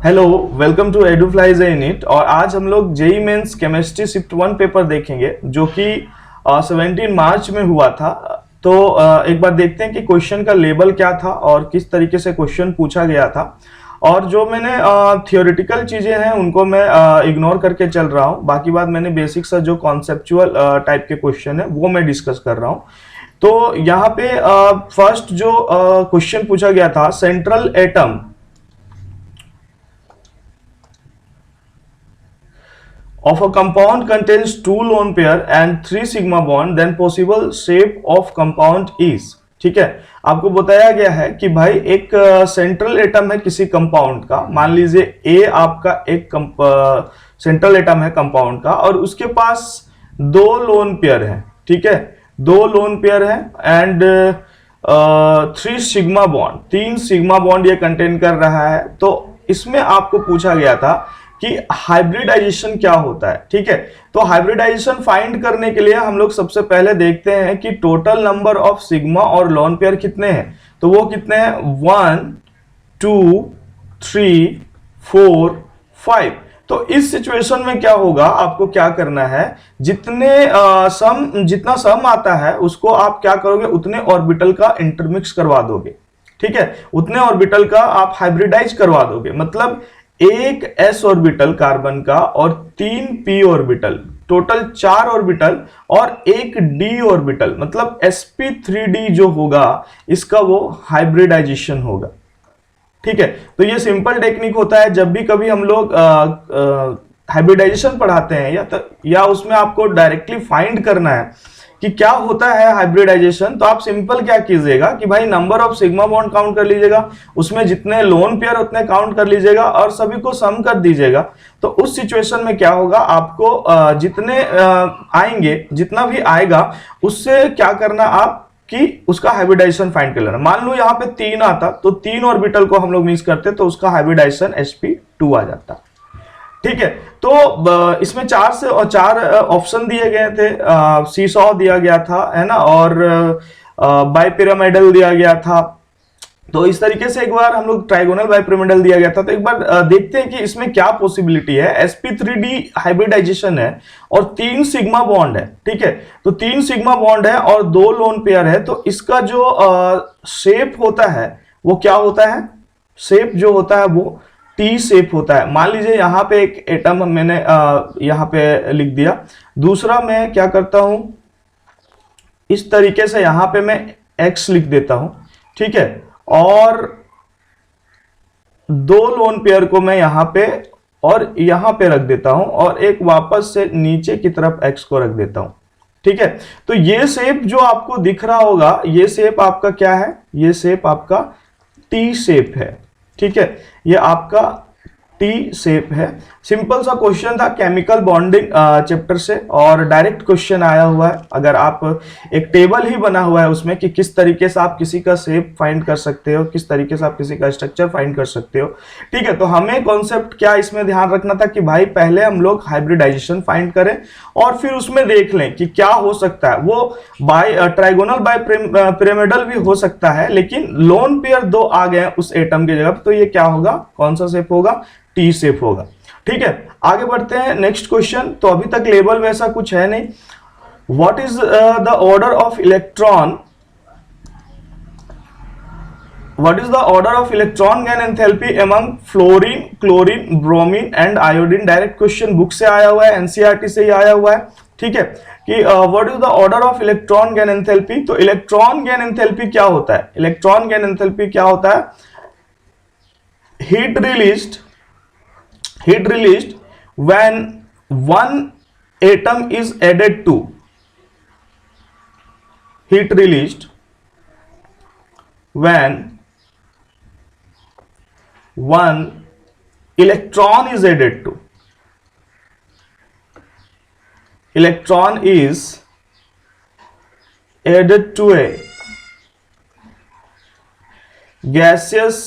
Hello, welcome to एडुफ्लाइज unit. और आज हम लोग JEE mains chemistry shift 1 paper देखेंगे जो कि 17 मार्च में हुआ था। तो एक बार देखते हैं कि क्वेश्चन का लेवल क्या था और किस तरीके से क्वेश्चन पूछा गया था। और जो मैंने थियोरेटिकल चीजें हैं उनको मैं इग्नोर करके चल रहा हूँ। बाकी बात मैंने बेसिक सा जो कॉन्सेप्चुअल टाइप के क्वेश्चन है वो मैं डिस्कस कर रहा हूँ। तो यहाँ पे फर्स्ट जो क्वेश्चन पूछा गया था, central atom of a compound contains 2 lone pair and 3 sigma bond, then possible shape of compound is। ठीक है, आपको बताया गया है कि भाई एक सेंट्रल एटम है किसी कंपाउंड का। मान लीजिए ए आपका एक सेंट्रल एटम है कंपाउंड का और उसके पास 2 लोन पेयर है। ठीक है, 2 लोन पेयर है and 3 sigma bond, 3 sigma bond ये कंटेन कर रहा है। तो इसमें आपको पूछा गया था कि हाइब्रिडाइजेशन क्या होता है। ठीक है, तो हाइब्रिडाइजेशन फाइंड करने के लिए हम लोग सबसे पहले देखते हैं कि टोटल नंबर ऑफ सिग्मा और लोन पेयर कितने हैं। तो वो कितने हैं, 1 2 3 4 5। तो इस सिचुएशन में क्या होगा, आपको क्या करना है, जितना सम आता है उसको आप क्या करोगे, उतने ऑर्बिटल का इंटरमिक्स करवा दोगे। ठीक है, उतने ऑर्बिटल का आप हाइब्रिडाइज करवा दोगे। मतलब एक s ऑर्बिटल कार्बन का और 3 p ऑर्बिटल, टोटल 4 ऑर्बिटल और एक d ऑर्बिटल, मतलब sp3d जो होगा इसका वो हाइब्रिडाइजेशन होगा। ठीक है, तो ये सिंपल टेक्निक होता है जब भी कभी हम लोग हाइब्रिडाइजेशन पढ़ाते हैं या उसमें आपको डायरेक्टली फाइंड करना है कि क्या होता है हाइब्रिडाइजेशन। तो आप सिंपल क्या कीजिएगा कि भाई number of sigma bond count कर लीजिएगा, उसमें जितने लोन पेयर उतने काउंट कर लीजिएगा और सभी को सम कर दीजिएगा। तो उस सिचुएशन में क्या होगा, आपको जितने आएंगे, जितना भी आएगा उससे क्या करना आप कि उसका हाइब्रिडाइजेशन फाइंड कर लेना। मान लो यहाँ पे 3 आता तो 3 ऑर्बिटल को हम लोग मिक्स करते तो उसका हाइब्रिडाइजेशन sp2 आ जाता। ठीक है, तो इसमें 4 ऑप्शन दिए गए थे। सीसॉ दिया गया था, है ना, और बाइपिरामिडल दिया गया था। तो इस तरीके से एक बार हम लोग ट्राइगोनल बाइपिरामिडल दिया गया था। तो एक बार देखते हैं कि इसमें क्या पॉसिबिलिटी है। sp3d हाइब्रिडाइजेशन है और 3 सिग्मा बॉन्ड है। ठीक है, तो 3 सिग्मा बॉन्ड है और 2 लोन पेयर है। तो इसका जो शेप होता है वो क्या होता है, शेप जो होता है वो टी शेप होता है। मान लीजिए यहाँ पे एक एटम मैंने यहाँ पे लिख दिया। दूसरा मैं क्या करता हूं, इस तरीके से यहाँ पे मैं x लिख देता हूं। ठीक है, और 2 लोन पेयर को मैं यहाँ पे और यहाँ पे रख देता हूं और एक वापस से नीचे की तरफ x को रख देता हूं। ठीक है, तो ये शेप जो आपको दिख रहा होगा, ये शेप आपका क्या है, ये शेप आपका टी शेप है। ठीक है, ये आपका टी शेप है। सिंपल सा क्वेश्चन था केमिकल बॉन्डिंग चैप्टर से और डायरेक्ट क्वेश्चन आया हुआ है। अगर आप एक टेबल ही बना हुआ है उसमें कि किस तरीके से आप किसी का शेप फाइंड कर सकते हो, किस तरीके से आप किसी का स्ट्रक्चर फाइंड कर सकते हो। ठीक है, तो हमें कॉन्सेप्ट क्या इसमें ध्यान रखना था कि भाई पहले हम लोग हाइब्रिडाइजेशन फाइंड करें और फिर उसमें देख लें कि क्या हो सकता है। वो ट्राइगोनल बाइपिरामिडल भी हो सकता है, लेकिन लोन पेयर 2 आ गए उस एटम की जगह, तो ये क्या होगा, कौन सा शेप होगा, टी शेप होगा। ठीक है, आगे बढ़ते हैं नेक्स्ट क्वेश्चन। तो अभी तक लेबल वैसा कुछ है नहीं। What is the order of electron, what is the order of electron gain enthalpy among fluorine, chlorine, bromine and iodine. Direct question book से आया हुआ है, एनसीईआरटी से ही आया हुआ है। ठीक है, कि what is the order of electron gain enthalpy. तो इलेक्ट्रॉन गेन एंथैल्पी क्या होता है, इलेक्ट्रॉन गेन एंथैल्पी क्या होता है, heat released when one atom is added to, heat released when one electron is added to, electron is added to a gaseous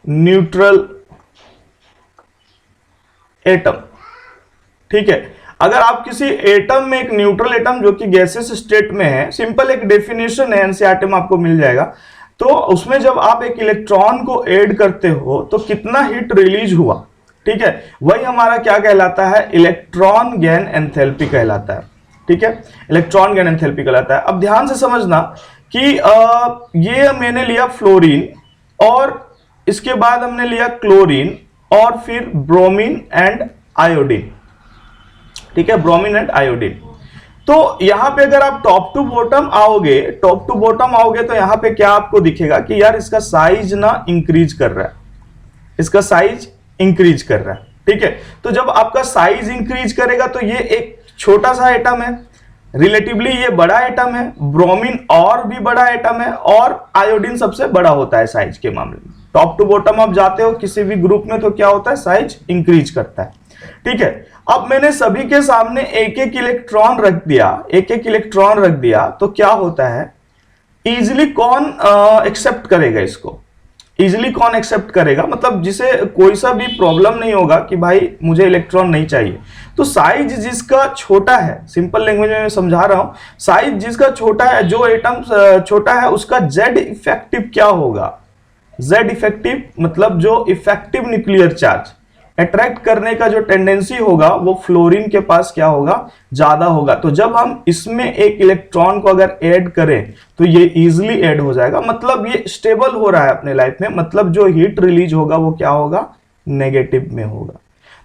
neutral atom. ठीक है, अगर आप किसी एटम में एक न्यूट्रल एटम जो कि गैसेस स्टेट में है, सिंपल एक डेफिनेशन है, एनसीईआरटी में आपको मिल जाएगा। तो उसमें जब आप एक इलेक्ट्रॉन को ऐड करते हो तो कितना हीट रिलीज हुआ, ठीक है, वही हमारा क्या कहलाता है, इलेक्ट्रॉन गेन एंथैल्पी कहलाता है। ठीक है, इलेक्ट्रॉन गेन एंथैल्पी कहलाता है। अब ध्यान से समझना कि ये मैंने लिया फ्लोरीन और इसके बाद हमने लिया क्लोरीन और फिर ब्रोमीन एंड आयोडीन। ठीक है, ब्रोमीन एंड आयोडीन। तो यहां पे अगर आप टॉप टू बॉटम आओगे तो यहां पे क्या आपको दिखेगा कि यार इसका साइज ना इंक्रीज कर रहा है, इसका साइज इंक्रीज कर रहा है। ठीक है, तो जब आपका साइज इंक्रीज करेगा तो ये एक छोटा सा एटम है, रिलेटिवली ये बड़ा एटम है, ब्रोमीन और भी बड़ा एटम है और आयोडीन सबसे बड़ा होता है साइज के मामले में। टॉप टू बॉटम आप जाते हो किसी भी ग्रुप में तो क्या होता है, साइज इंक्रीज करता है। ठीक है, अब मैंने सभी के सामने एक एक इलेक्ट्रॉन रख दिया, तो क्या होता है, इजिली कौन एक्सेप्ट करेगा इसको, इजिली कौन एक्सेप्ट करेगा, मतलब जिसे कोई सा भी प्रॉब्लम नहीं होगा कि भाई मुझे इलेक्ट्रॉन नहीं चाहिए। तो साइज जिसका छोटा है, सिंपल लैंग्वेज में मैं समझा रहा हूं, साइज जिसका छोटा है, जो एटम छोटा है उसका जेड इफेक्टिव क्या होगा, जेड इफेक्टिव मतलब जो इफेक्टिव न्यूक्लियर चार्ज अट्रैक्ट करने का जो टेंडेंसी होगा वो फ्लोरीन के पास क्या होगा, ज्यादा होगा। तो जब हम इसमें एक इलेक्ट्रॉन को अगर ऐड करें तो ये इजीली ऐड हो जाएगा, मतलब ये स्टेबल हो रहा है अपने लाइफ में, मतलब जो हीट रिलीज होगा वो क्या होगा, नेगेटिव में होगा।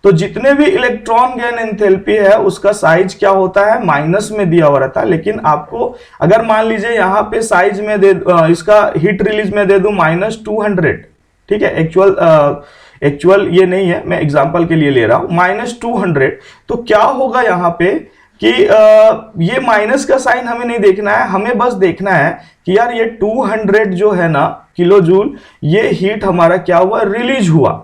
तो जितने भी इलेक्ट्रॉन गेन एंथैल्पी है उसका साइज क्या होता है, माइनस में दिया हुआ रहता है। लेकिन आपको अगर मान लीजिए यहां पे साइज में इसका हीट रिलीज में दे दूं -200, ठीक है, एक्चुअल ये नहीं है, मैं एग्जांपल के लिए ले रहा हूं, -200, तो क्या होगा यहां पे कि ये माइनस का साइन हमें नहीं देखना है, हमें बस देखना है कि यार ये 200 जो है ना किलो जूल, ये हीट हमारा क्या हुआ, रिलीज हुआ।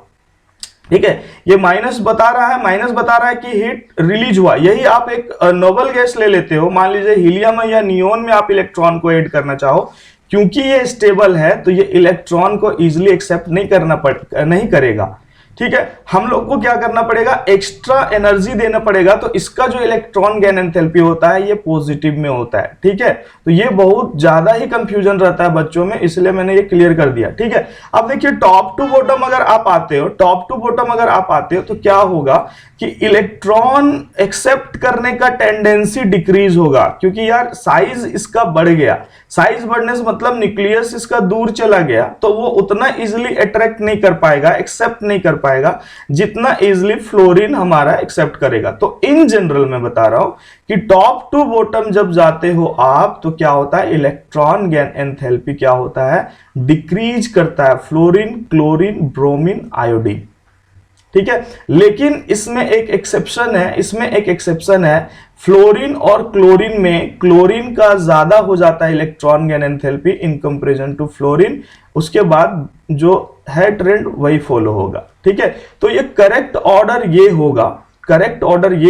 ठीक है, ये माइनस बता रहा है कि हीट रिलीज हुआ। यही आप एक नोबल गैस ले लेते हो, मान लीजिए हीलियम या नियोन में आप इलेक्ट्रॉन को ऐड करना चाहो, क्योंकि ये स्टेबल है तो ये इलेक्ट्रॉन को इजीली एक्सेप्ट नहीं करेगा। ठीक है, हम लोग को क्या करना पड़ेगा, एक्स्ट्रा एनर्जी देना पड़ेगा, तो इसका जो इलेक्ट्रॉन गेन एंथैल्पी होता है ये पॉजिटिव में होता है। ठीक है, तो ये बहुत ज्यादा ही कंफ्यूजन रहता है बच्चों में, इसलिए मैंने ये क्लियर कर दिया। ठीक है, अब देखिए टॉप टू बॉटम अगर आप आते हो तो क्या होगा कि इलेक्ट्रॉन एक्सेप्ट करने का टेंडेंसी डिक्रीज होगा, क्योंकि यार साइज इसका बढ़ गया। साइज बढ़ने से मतलब न्यूक्लियस इसका दूर चला गया, तो वो उतना इजिली अट्रैक्ट नहीं कर पाएगा, एक्सेप्ट नहीं कर पाएगा जितना इजिली फ्लोरीन हमारा एक्सेप्ट करेगा। तो इन जनरल मैं बता रहा हूं कि टॉप टू बॉटम जब जाते हो आप तो क्या होता है, इलेक्ट्रॉन गेन एंथैल्पी क्या होता है, डिक्रीज करता है, फ्लोरीन, क्लोरीन, ब्रोमीन, आयोडीन। ठीक है, लेकिन इसमें एक एक्सेप्शन है, फ्लोरीन और क्लोरीन में क्लोरीन का ज्यादा हो जाता है electron gain enthalpy in comparison to fluorine, उसके बाद जो है ट्रेंड वही फॉलो होगा। ठीक है, तो ये करेक्ट ऑर्डर ये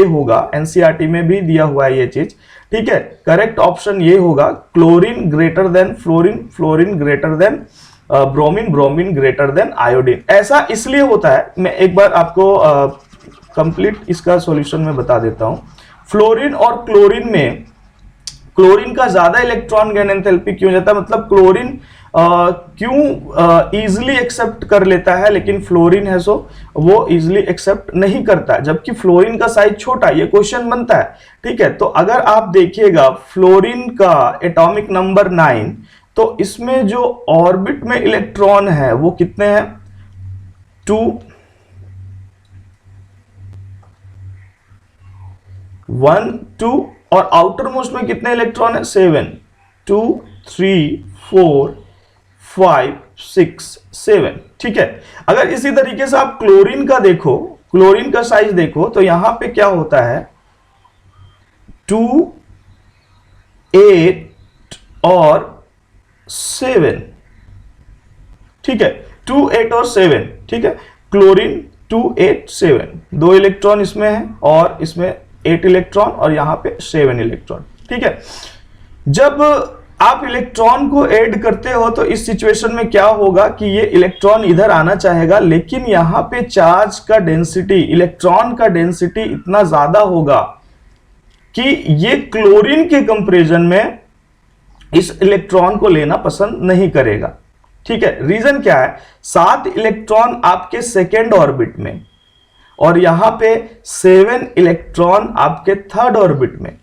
होगा, एनसीईआरटी में भी दिया हुआ है ये चीज। ठीक है, करेक्ट ऑप्शन ये होगा, chlorine greater than fluorine, fluorine greater than bromine, bromine greater than iodine. ऐसा इसलिए होता है, मैं एक बार आपको कंप्लीट इसका सॉल्यूशन में बता देता हूं। फ्लोरीन और क्लोरीन में क्लोरीन का ज्यादा इलेक्ट्रॉन गेन एंथैल्पी क्यों जाता है, मतलब क्लोरीन क्यों इजिली एक्सेप्ट कर लेता है, लेकिन फ्लोरीन है सो वो इजिली एक्सेप्ट नहीं करता, जबकि फ्लोरीन का साइज छोटा, ये क्वेश्चन बनता है। ठीक है, तो अगर आप देखिएगा फ्लोरीन का एटॉमिक नंबर 9, तो इसमें जो ऑर्बिट में इलेक्ट्रॉन है वो कितने हैं, 2, 1, 2, और आउटर मोस्ट में कितने इलेक्ट्रॉन है, 7, 2, 3, 4, 5, 6, 7। ठीक है, अगर इसी तरीके से आप क्लोरीन का साइज देखो तो यहां पे क्या होता है, 2, 8 और 7। ठीक है, 2, 8 और 7। ठीक है, क्लोरीन 2, 8, 7, 2 इलेक्ट्रॉन इसमें है और इसमें 8 इलेक्ट्रॉन और यहां पे 7 इलेक्ट्रॉन। ठीक है, जब आप इलेक्ट्रॉन को ऐड करते हो तो इस सिचुएशन में क्या होगा कि ये इलेक्ट्रॉन इधर आना चाहेगा, लेकिन यहां पे चार्ज का डेंसिटी, इलेक्ट्रॉन का डेंसिटी इतना ज्यादा होगा कि ये क्लोरीन के कंपैरिजन में इस इलेक्ट्रॉन को लेना पसंद नहीं करेगा। ठीक है, रीजन क्या है, 7 इलेक्ट्रॉन आपके सेकेंड ऑर्बिट में और यहां पे 7 इलेक्ट्रॉन आपके थर्ड ऑर्बिट में।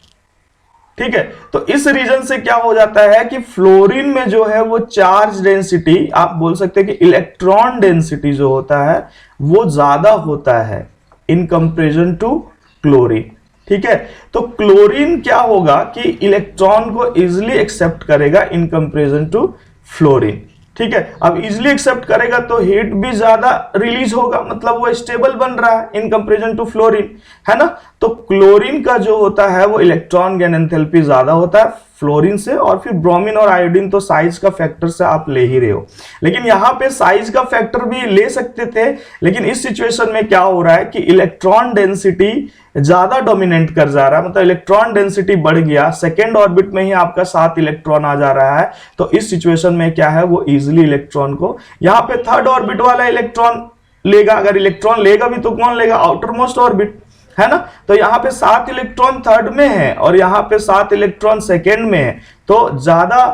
ठीक है, तो इस रीजन से क्या हो जाता है कि फ्लोरीन में जो है वो चार्ज डेंसिटी, आप बोल सकते हैं कि इलेक्ट्रॉन डेंसिटी जो होता है वो ज्यादा होता है इन कंपेरिजन टू क्लोरीन। ठीक है, तो क्लोरीन क्या होगा कि इलेक्ट्रॉन को इजिली एक्सेप्ट करेगा इन कंपेरिजन टू फ्लोरीन। ठीक है, अब इजिली एक्सेप्ट करेगा तो हीट भी ज्यादा रिलीज होगा, मतलब वो स्टेबल बन रहा है इन कंपेरिजन टू फ्लोरीन, है ना। तो क्लोरीन का जो होता है वो इलेक्ट्रॉन गेन एंथैल्पी ज्यादा होता है फ्लोरीन से, और फिर ब्रोमीन और आयोडीन तो साइज का फैक्टर से आप ले ही रहे हो, लेकिन यहां पे साइज का फैक्टर भी ले सकते थे, लेकिन इस सिचुएशन में क्या हो रहा है कि इलेक्ट्रॉन डेंसिटी ज्यादा डोमिनेट कर जा रहा है, मतलब इलेक्ट्रॉन डेंसिटी बढ़ गया, सेकेंड ऑर्बिट में ही आपका 7 इलेक्ट्रॉन आ जा रहा है, तो इस सिचुएशन में क्या है वो इजिली इलेक्ट्रॉन को यहां पे थर्ड ऑर्बिट वाला इलेक्ट्रॉन लेगा। अगर इलेक्ट्रॉन लेगा भी तो कौन लेगा, आउटर मोस्ट ऑर्बिट, है ना। तो यहां पे 7 इलेक्ट्रॉन थर्ड में है और यहां पे 7 इलेक्ट्रॉन सेकेंड में है, तो ज्यादा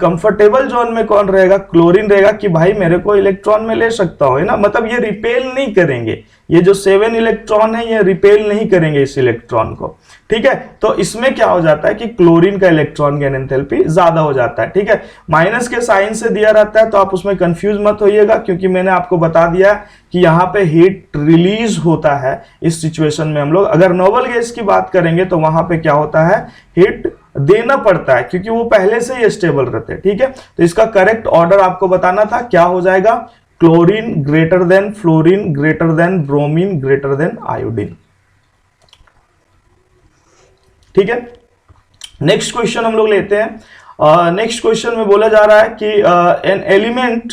कंफर्टेबल जोन में कौन रहेगा, क्लोरीन रहेगा कि भाई मेरे को इलेक्ट्रॉन में ले सकता हो, है ना। मतलब ये रिपेल नहीं करेंगे, ये जो 7 इलेक्ट्रॉन है ये रिपेल नहीं करेंगे इस इलेक्ट्रॉन को। ठीक है, तो इसमें क्या हो जाता है कि क्लोरीन का इलेक्ट्रॉन गेन एंथैल्पी ज्यादा हो जाता है। ठीक है, माइनस के साइन से दिया रहता है तो आप उसमें कंफ्यूज मत होइएगा, क्योंकि मैंने आपको बता दिया कि यहां पे हीट रिलीज होता है इस सिचुएशन में। हम लोग अगर नोबल गैस की बात करेंगे तो वहां पे क्या होता है, हीट देना पड़ता है क्योंकि वो पहले से ही स्टेबल रहते हैं। ठीक है, तो इसका करेक्ट ऑर्डर आपको बताना था, क्या हो जाएगा, chlorine greater than fluorine greater than bromine greater than iodine. ठीक है, नेक्स्ट क्वेश्चन हम लोग लेते हैं। नेक्स्ट क्वेश्चन में बोला जा रहा है कि an element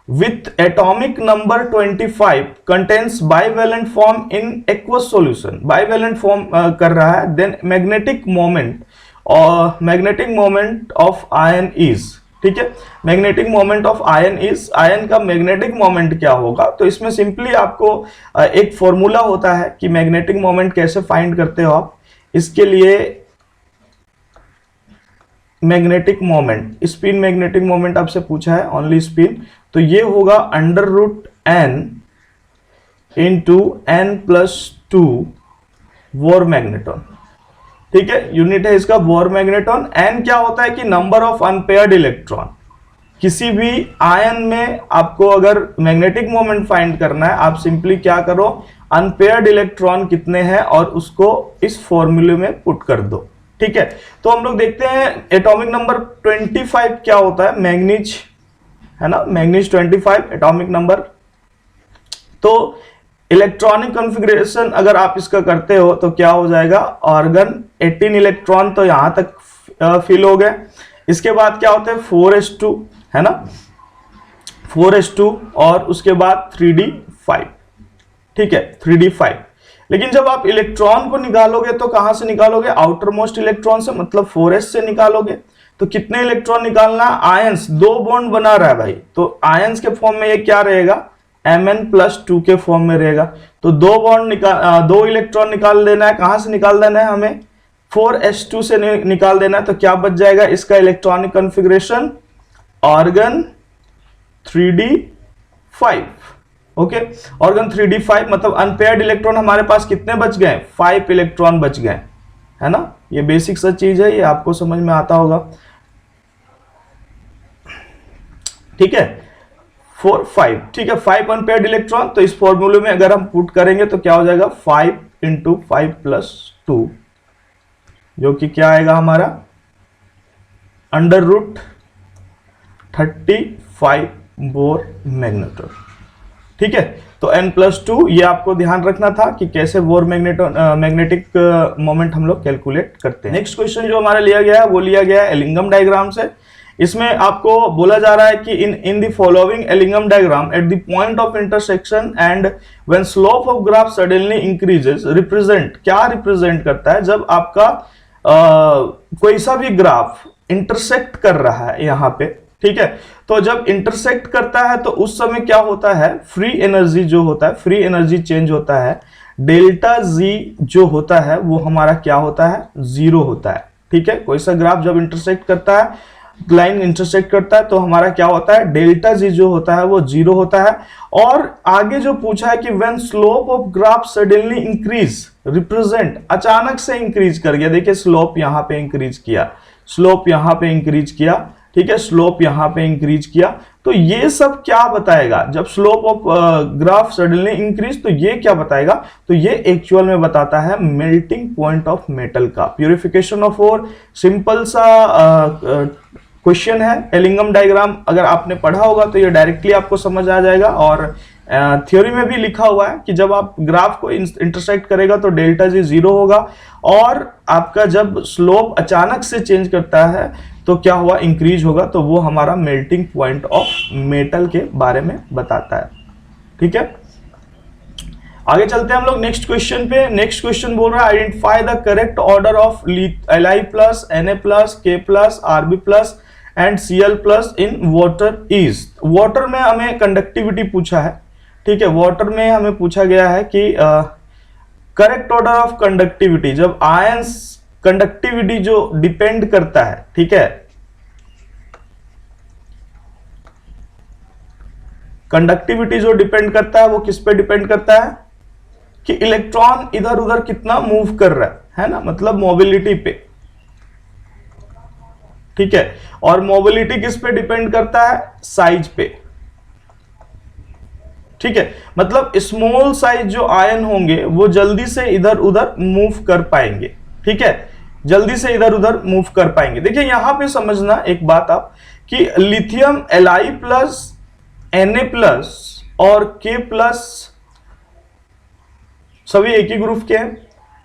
with atomic number 25 contains bivalent form in aqueous solution, bivalent form कर रहा है, देन मैग्नेटिक मोमेंट और magnetic moment of ion is. ठीक है, magnetic moment of ion is, ion का मैग्नेटिक मोमेंट क्या होगा, तो इसमें सिंपली आपको एक फॉर्मूला होता है कि मैग्नेटिक मोमेंट कैसे फाइंड करते हो आप। इसके लिए magnetic moment, spin magnetic moment आपसे पूछा है, ओनली स्पिन, तो ये होगा under root n into n+2 Bohr magneton. ठीक है, यूनिट है इसका वॉर मैग्नेटॉन। एन क्या होता है कि नंबर ऑफ अनपेयर्ड इलेक्ट्रॉन, किसी भी आयन में आपको अगर मैग्नेटिक मोमेंट फाइंड करना है, आप सिंपली क्या करो, अनपेयर्ड इलेक्ट्रॉन कितने हैं और उसको इस फॉर्मूले में पुट कर दो। ठीक है, तो हम लोग देखते हैं एटॉमिक नंबर 25 क्या होता है, मैग्नीज, है ना, मैग्नीज 25 एटॉमिक नंबर। तो इलेक्ट्रॉनिक कॉन्फ़िगरेशन अगर आप इसका करते हो तो क्या हो जाएगा, ऑर्गन 18 इलेक्ट्रॉन तो यहां तक फिल हो गए। इसके बाद क्या होता है 4s2, है ना, 4s2 और उसके बाद 3d5। ठीक है, 3d5। लेकिन जब आप इलेक्ट्रॉन को निकालोगे तो कहां से निकालोगे, आउटर मोस्ट इलेक्ट्रॉन से, मतलब 4s से निकालोगे। तो कितने इलेक्ट्रॉन निकालना, आयंस, 2 बॉन्ड बना रहा है भाई, तो आयंस के फॉर्म में ये क्या रहेगा, Mn+2 के फॉर्म में रहेगा। तो 2 इलेक्ट्रॉन निकाल देना है, कहां से निकाल देना है हमें, 4s2 से निकाल देना है। तो क्या बच जाएगा इसका electronic configuration, organ 3d5। Okay, organ 3d5 मतलब अनपेयर्ड इलेक्ट्रॉन हमारे पास कितने बच गए, 5 इलेक्ट्रॉन बच गए, है ना। ये बेसिक सा चीज है, ये आपको समझ में आता होगा। ठीक है, 4 5, ठीक है, 5 अनपेयर्ड इलेक्ट्रॉन। तो इस फॉर्मूले में अगर हम पुट करेंगे तो क्या हो जाएगा, 5 × 5+2, जो कि क्या आएगा हमारा अंडर रूट 35 बोर मैग्नेटॉन। ठीक है, तो n+2 ये आपको ध्यान रखना था कि कैसे बोर मैग्नेटिक मोमेंट हम लोग कैलकुलेट करते हैं। नेक्स्ट क्वेश्चन जो हमारा लिया गया है वो लिया गया है एलिंगम डायग्राम से। इसमें आपको बोला जा रहा है कि in the following Ellingham diagram at the point of intersection and when slope of graph suddenly increases represent, क्या रिप्रेजेंट करता है, जब आपका कोई सा भी ग्राफ इंटरसेक्ट कर रहा है यहां पे। ठीक है, तो जब इंटरसेक्ट करता है तो उस समय क्या होता है, फ्री एनर्जी जो होता है, फ्री एनर्जी चेंज होता है, डेल्टा जी जो होता है वो हमारा क्या होता है, 0 होता है। ठीक है, कोई सा ग्राफ जब इंटरसेक्ट करता है लाइन इंटरसेक्ट करता है तो हमारा क्या होता है, डेल्टा जी जो होता है वो 0 होता है। और आगे जो पूछा है कि when slope of graph suddenly increase represent, अचानक से इंक्रीज कर गया, देखिए स्लोप यहां पे इंक्रीज किया, स्लोप यहां पे इंक्रीज किया, ठीक है, स्लोप यहां पे इंक्रीज किया, तो ये सब क्या बताएगा, जब slope of graph suddenly increase तो ये क्या बताएगा, तो ये एक्चुअल में बताता है मेल्टिंग पॉइंट ऑफ मेटल का। प्यूरिफिकेशन ऑफ ओर सिंपल सा क्वेश्चन है, एलिंगम डायग्राम अगर आपने पढ़ा होगा तो ये डायरेक्टली आपको समझ आ जाएगा। और थ्योरी में भी लिखा हुआ है कि जब आप ग्राफ को इंटरसेक्ट करेगा तो डेल्टा जी 0 होगा, और आपका जब स्लोप अचानक से चेंज करता है तो क्या हुआ, इंक्रीज होगा, तो वो हमारा मेल्टिंग पॉइंट ऑफ मेटल के बारे में बताता है। ठीक है, आगे चलते हैं हम लोग नेक्स्ट क्वेश्चन पे। नेक्स्ट क्वेश्चन बोल रहा है identify the correct order of Li plus, Na plus, K plus, Rb plus and Cl plus in water is. Water में हमें कंडक्टिविटी पूछा है, ठीक है, वाटर में हमें पूछा गया है कि करेक्ट ऑर्डर ऑफ कंडक्टिविटी, जब आयंस कंडक्टिविटी जो डिपेंड करता है, ठीक है, कंडक्टिविटी जो डिपेंड करता है वो किस पे डिपेंड करता है कि इलेक्ट्रॉन इधर उधर कितना मूव कर रहा है ना, मतलब मोबिलिटी पे, ठीक है, और मोबिलिटी किस पे डिपेंड करता है, साइज पे, ठीक है, मतलब स्मॉल साइज जो आयन होंगे वो जल्दी से इधर उधर मूव कर पाएंगे, ठीक है, जल्दी से इधर उधर मूव कर पाएंगे। देखिए यहां पे समझना एक बात आप कि lithium Li plus, Na plus और K प्लस सभी एक ही ग्रुप के हैं,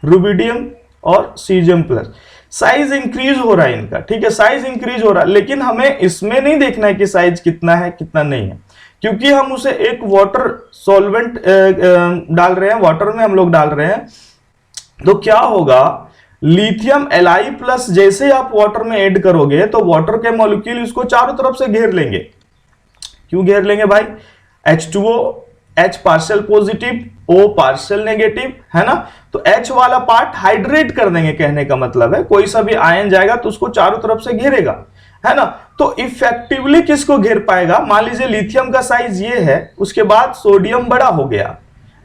रुबिडियम और सीजियम प्लस। साइज इंक्रीज हो रहा है इनका, ठीक है, साइज इंक्रीज हो रहा है, लेकिन हमें इसमें नहीं देखना है कि साइज कितना है कितना नहीं है, क्योंकि हम उसे एक वाटर सॉल्वेंट डाल रहे हैं, वाटर में हम लोग डाल रहे हैं, तो क्या होगा, लिथियम Li प्लस जैसे आप वाटर में ऐड करोगे तो वाटर के मॉलिक्यूल इसको चारों तरफ से घेर लेंगे। क्यों घेर लेंगे भाई, H2O, H partial positive, O partial negative, है ना, तो H वाला पार्ट हाइड्रेट कर देंगे, कहने का मतलब है कोई सा भी आयन जाएगा तो उसको चारों तरफ से घेरेगा, है ना, तो इफेक्टिवली किसको घेर पाएगा, मान लीजिए लिथियम का साइज ये है, उसके बाद सोडियम बड़ा हो गया,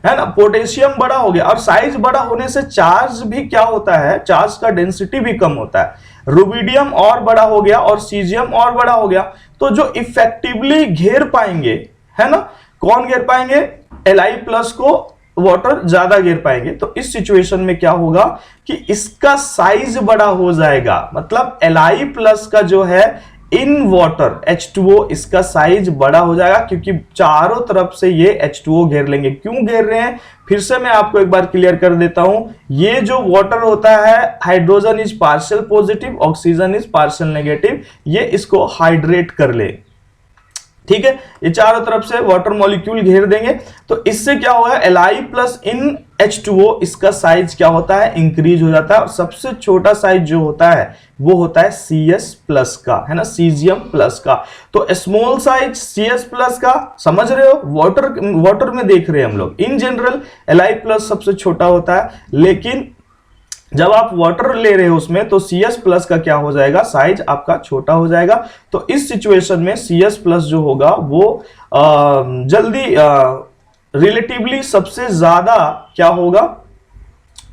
है ना, पोटेशियम बड़ा हो गया, और साइज बड़ा होने से चार्ज भी क्या होता है, चार्ज का डेंसिटी भी कम होता है, रुबिडियम और बड़ा हो गया और सीजियम और बड़ा हो गया, तो जो इफेक्टिवली घेर पाएंगे, है ना, कौन घेर पाएंगे, Li प्लस को वाटर ज्यादा घेर पाएंगे, तो इस सिचुएशन में क्या होगा कि इसका साइज बड़ा हो जाएगा, मतलब Li प्लस का जो है इन वाटर H2O इसका साइज बड़ा हो जाएगा, क्योंकि चारों तरफ से ये H2O घेर लेंगे। क्यों घेर रहे हैं, फिर से मैं आपको एक बार क्लियर कर देता हूं, ये जो वाटर होता है, hydrogen is partial positive, oxygen is partial negative, ये इसको हाइड्रेट कर ले, ठीक है, ये चारों तरफ से वाटर मॉलिक्यूल घेर देंगे, तो इससे क्या होगा, Li प्लस इन H2O इसका साइज क्या होता है, इंक्रीज हो जाता है, और सबसे छोटा साइज जो होता है वो होता है Cs प्लस का, है ना, सीजियम प्लस का। तो स्मॉल साइज Cs प्लस का, समझ रहे हो, वाटर में देख रहे हैं हम लोग, इन जनरल Li प्लस सबसे छोटा होता है, लेकिन जब आप वाटर ले रहे हो उसमें तो Cs प्लस का क्या हो जाएगा, साइज आपका छोटा हो जाएगा। तो इस सिचुएशन में Cs प्लस जो होगा वो जल्दी रिलेटिवली सबसे ज्यादा क्या होगा,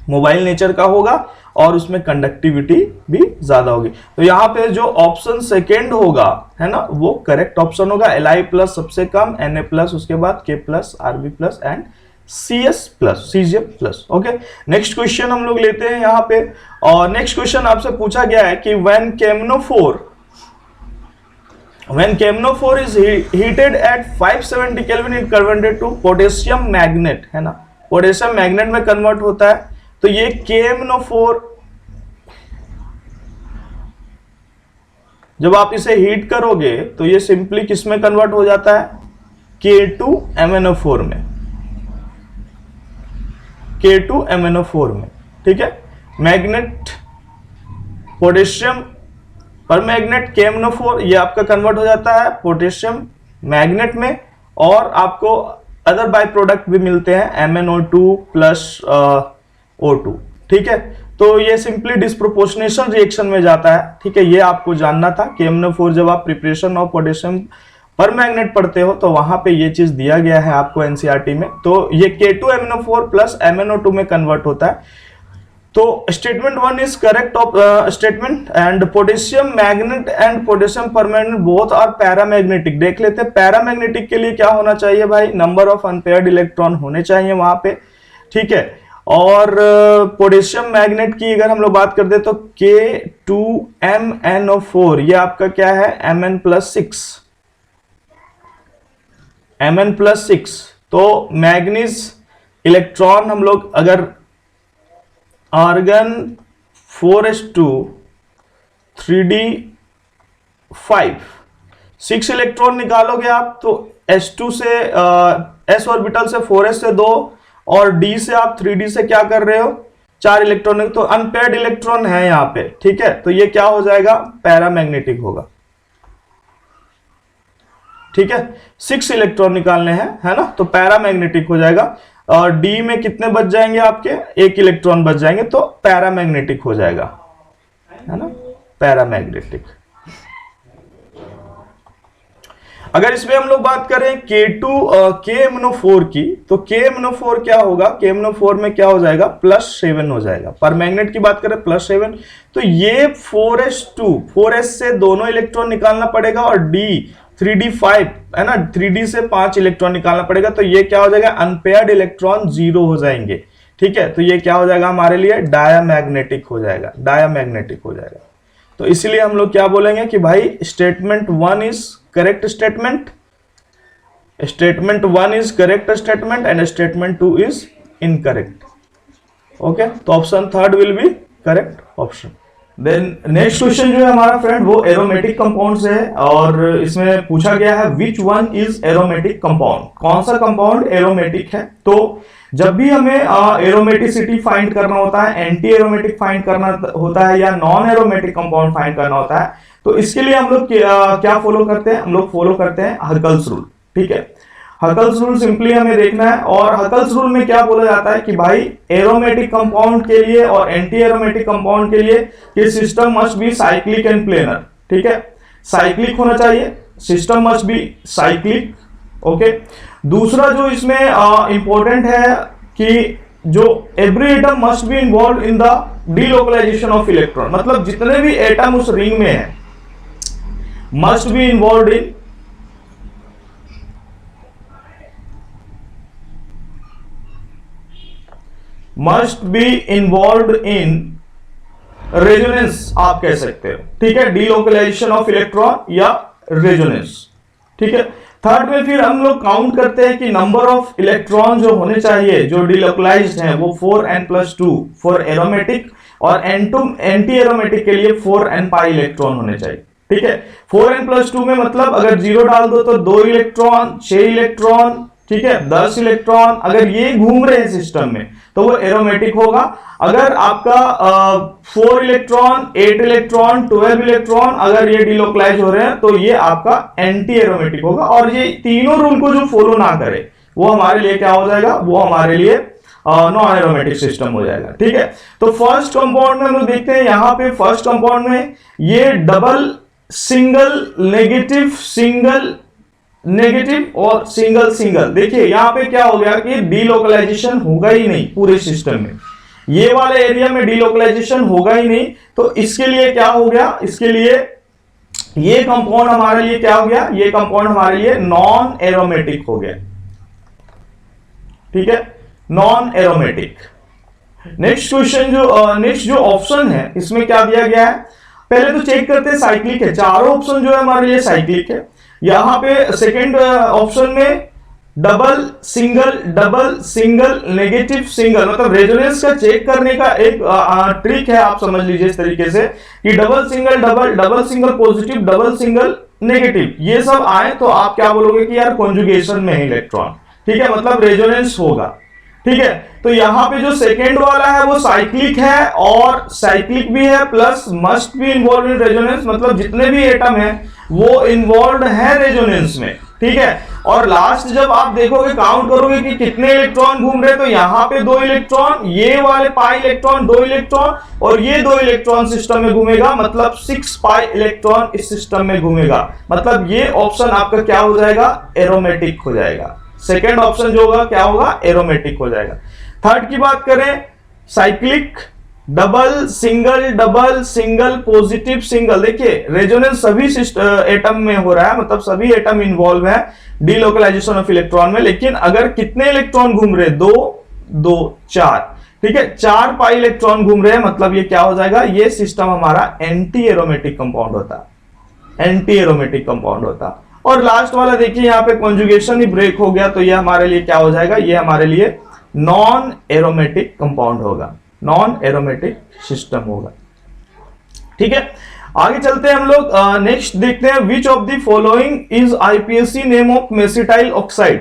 मोबाइल नेचर का होगा, और उसमें कंडक्टिविटी भी ज्यादा होगी। तो यहाँ पे जो ऑप्शन सेकेंड होगा, है ना, वो करेक्ट ऑप्शन होगा, Li प्लस सबसे कम, Na प्लस, उसके बाद K plus, Rb plus and Cs plus, caesium plus. Okay, next question हम लोग लेते हैं यहाँ पे, और नेक्स्ट क्वेश्चन आपसे पूछा गया है कि when KMnO4 is heated at 570 Kelvin it converted to potassium magnet, है ना, पोटेशियम मैग्नेट में कन्वर्ट होता है, तो ये KMnO4 जब आप इसे हीट करोगे तो ये सिंपली किस में कन्वर्ट हो जाता है, K2MnO4 में, K2MnO4 में, ठीक है, मैग्नेट पोटेशियम पर मैग्नेट KMnO4 ये आपका कन्वर्ट हो जाता है पोटेशियम मैग्नेट में, और आपको अदर बाय प्रोडक्ट भी मिलते हैं MnO2 प्लस O2, ठीक है, तो ये सिंपली डिस्प्रोपोर्शनेशन रिएक्शन में जाता है। ठीक है, ये आपको जानना था। KMnO4 जब आप प्रिपरेशन ऑफ पोटेशियम परमैंगनेट पढ़ते हो तो वहां पे ये चीज दिया गया है आपको एनसीईआरटी में। तो ये K2MnO4 प्लस MnO2 में कन्वर्ट होता है। तो statement 1 is correct of statement and potassium manganate and potassium permanganate both are paramagnetic. देख लेते हैं पैरामैग्नेटिक के लिए क्या होना चाहिए भाई, नंबर ऑफ अनपेयर्ड इलेक्ट्रॉन होने चाहिए वहां पे। ठीक है, और पोटेशियम मैग्नेट की अगर हम लोग बात करते हैं तो K2MnO4 ये आपका क्या है Mn+6, Mn+6। तो मैग्नीज इलेक्ट्रॉन हम लोग अगर आर्गन 4s2 3d5 6 इलेक्ट्रॉन निकालोगे आप तो s2 से s ऑर्बिटल से 4s से 2 और d से आप 3d से क्या कर रहे हो 4 इलेक्ट्रॉन, तो अनपेयर्ड इलेक्ट्रॉन है यहां पे। ठीक है, तो ये क्या हो जाएगा पैरामैग्नेटिक होगा। ठीक है, 6 इलेक्ट्रॉन निकालने हैं है ना, तो पैरामैग्नेटिक हो जाएगा। और D में कितने बच जाएंगे आपके 1 इलेक्ट्रॉन बच जाएंगे, तो पैरामैग्नेटिक हो जाएगा है ना, पैरामैग्नेटिक। अगर इसमें हम लोग बात करें KMnO4 की, तो KMnO4 क्या होगा, KMnO4 में क्या हो जाएगा +7 हो जाएगा। परमैग्नेट की बात करें +7, तो ये 4s से दोनों इलेक्ट्रॉन निकालना पड़ेगा और D 3d5 है ना, 3d से 5 इलेक्ट्रॉन निकालना पड़ेगा, तो ये क्या हो जाएगा अनपेयर्ड इलेक्ट्रॉन 0 हो जाएंगे। ठीक है, तो ये क्या हो जाएगा हमारे लिए डायामैग्नेटिक हो जाएगा, डायामैग्नेटिक हो जाएगा। तो इसलिए हम लोग क्या बोलेंगे कि भाई statement 1 is correct statement, statement 1 is correct statement and statement 2 is incorrect. Okay, तो option 3 will be correct option. Then next question जो है हमारा फ्रेंड वो एरोमेटिक कंपाउंड से है, और इसमें पूछा गया है which one is aromatic compound, कौन सा कंपाउंड एरोमेटिक है। तो जब भी हमें एरोमेटिसिटी फाइंड करना होता है, एंटी एरोमेटिक फाइंड करना होता है या नॉन एरोमेटिक कंपाउंड फाइंड करना होता है, तो इसके लिए हम लोग क्या फॉलो करते हैं, हम लोग फॉलो करते हैं हर्कल्स रूल। ठीक है, हर्कल्स रूल सिंपली हमें देखना है, और हर्कल्स रूल में क्या बोला जाता है कि भाई एरोमेटिक कंपाउंड के लिए और एंटी एरोमेटिक कंपाउंड के लिए ये system must be cyclic and planar. ठीक है, साइक्लिक होना चाहिए, system must be cyclic. Okay, दूसरा जो इसमें इंपॉर्टेंट है कि जो every atom must be involve in the delocalisation of electron, मतलब जितने भी एटम उस रिंग में है must be involve in must be involve in resonance आप कह सकते हो। ठीक है, डीलोकलाइजेशन ऑफ इलेक्ट्रॉन या रेजोनेंस। ठीक है, थर्ड में फिर हम लोग काउंट करते हैं कि नंबर ऑफ इलेक्ट्रॉन जो होने चाहिए जो डीलोकलाइज्ड हैं वो 4n+2 फॉर एरोमेटिक, और एंटी एरोमेटिक के लिए 4n पाई इलेक्ट्रॉन होने चाहिए। ठीक है, 4n+2 में मतलब अगर 0 डाल दो तो 2 इलेक्ट्रॉन, 6 इलेक्ट्रॉन, ठीक है 10 इलेक्ट्रॉन, अगर ये घूम रहे हैं सिस्टम में तो वो एरोमेटिक होगा। अगर आपका 4 इलेक्ट्रॉन, 8 इलेक्ट्रॉन, 12 इलेक्ट्रॉन अगर ये डिलोकलाइज हो रहे हैं तो ये आपका एंटी एरोमेटिक होगा। और ये तीनों रूल को जो फॉलो ना करे वो हमारे लिए क्या हो जाएगा, वो हमारे लिए नॉन एरोमेटिक सिस्टम हो जाएगा। ठीक है, तो फर्स्ट कंपाउंड में हम लोग देखते हैं, यहां पे फर्स्ट कंपाउंड में ये double single negative, single negative और सिंगल सिंगल। देखिए यहां पे क्या हो गया कि डीलोकलाइजेशन होगा ही नहीं पूरे सिस्टम में, ये वाले एरिया में डीलोकलाइजेशन होगा ही नहीं। तो इसके लिए क्या हो गया, इसके लिए ये कंपाउंड हमारे लिए क्या हो गया, ये कंपाउंड हमारे लिए नॉन एरोमेटिक हो गया। ठीक है, non aromatic. Next question next जो ऑप्शन है इसमें क्या दिया गया है, पहले तो चेक करते हैं साइक्लिक है, चारों ऑप्शन जो है हमारे लिए साइक्लिक है। यहां पे सेकेंड ऑप्शन में डबल सिंगल नेगेटिव सिंगल, मतलब रेजोनेंस का चेक करने का एक ट्रिक है, आप समझ लीजिए इस तरीके से कि double single positive, double single negative, ये सब आए तो आप क्या बोलोगे कि यार कॉन्जुगेशन में है इलेक्ट्रॉन। ठीक है, मतलब रेजोनेंस होगा। ठीक है, तो यहां पे जो सेकेंड वाला है वो साइक्लिक है, और साइक्लिक भी है plus must be involve in resonance, मतलब जितने भी एटम है वो इन्वॉल्व है रेजोनेंस में। ठीक है। और लास्ट जब आप देखोगे, काउंट करोगे कि कितने इलेक्ट्रॉन घूम रहे, तो यहाँ पे 2 इलेक्ट्रॉन, ये वाले पाई इलेक्ट्रॉन 2 इलेक्ट्रॉन, और ये 2 इलेक्ट्रॉन सिस्टम में घूमेगा, मतलब 6 पाई इलेक्ट्रॉन इस सिस्टम में घूमेगा। मतलब ये ऑप्शन आपका क्या हो जाएगा, एरोमेटिक हो जाएगा। सेकेंड ऑप्शन जो होगा क्या होगा, एरोमेटिक हो जाएगा। थर्ड की बात करें, cyclic, double single positive single. देखिए रेजोनेंस सभी एटम में हो रहा है, मतलब सभी एटम इन्वॉल्व है डीलोकलाइजेशन ऑफ इलेक्ट्रॉन में। लेकिन अगर कितने इलेक्ट्रॉन घूम रहे, 2 4, ठीक है, 4 पाई इलेक्ट्रॉन घूम रहे हैं, मतलब ये क्या हो जाएगा, ये सिस्टम हमारा एंटी एरोमेटिक कंपाउंड होता, एंटी एरोमेटिक कंपाउंड होता। और लास्ट वाला देखिए, यहाँ पे कॉन्जुगेशन ही ब्रेक हो गया, तो ये हमारे लिए क्या हो जाएगा, ये हमारे लिए नॉन एरोमेटिक कंपाउंड होगा, नॉन एरोमेटिक सिस्टम होगा। ठीक है, आगे चलते हैं हम लोग। नेक्स्ट देखते हैं, which of the following is IPSC name of mesityl oxide.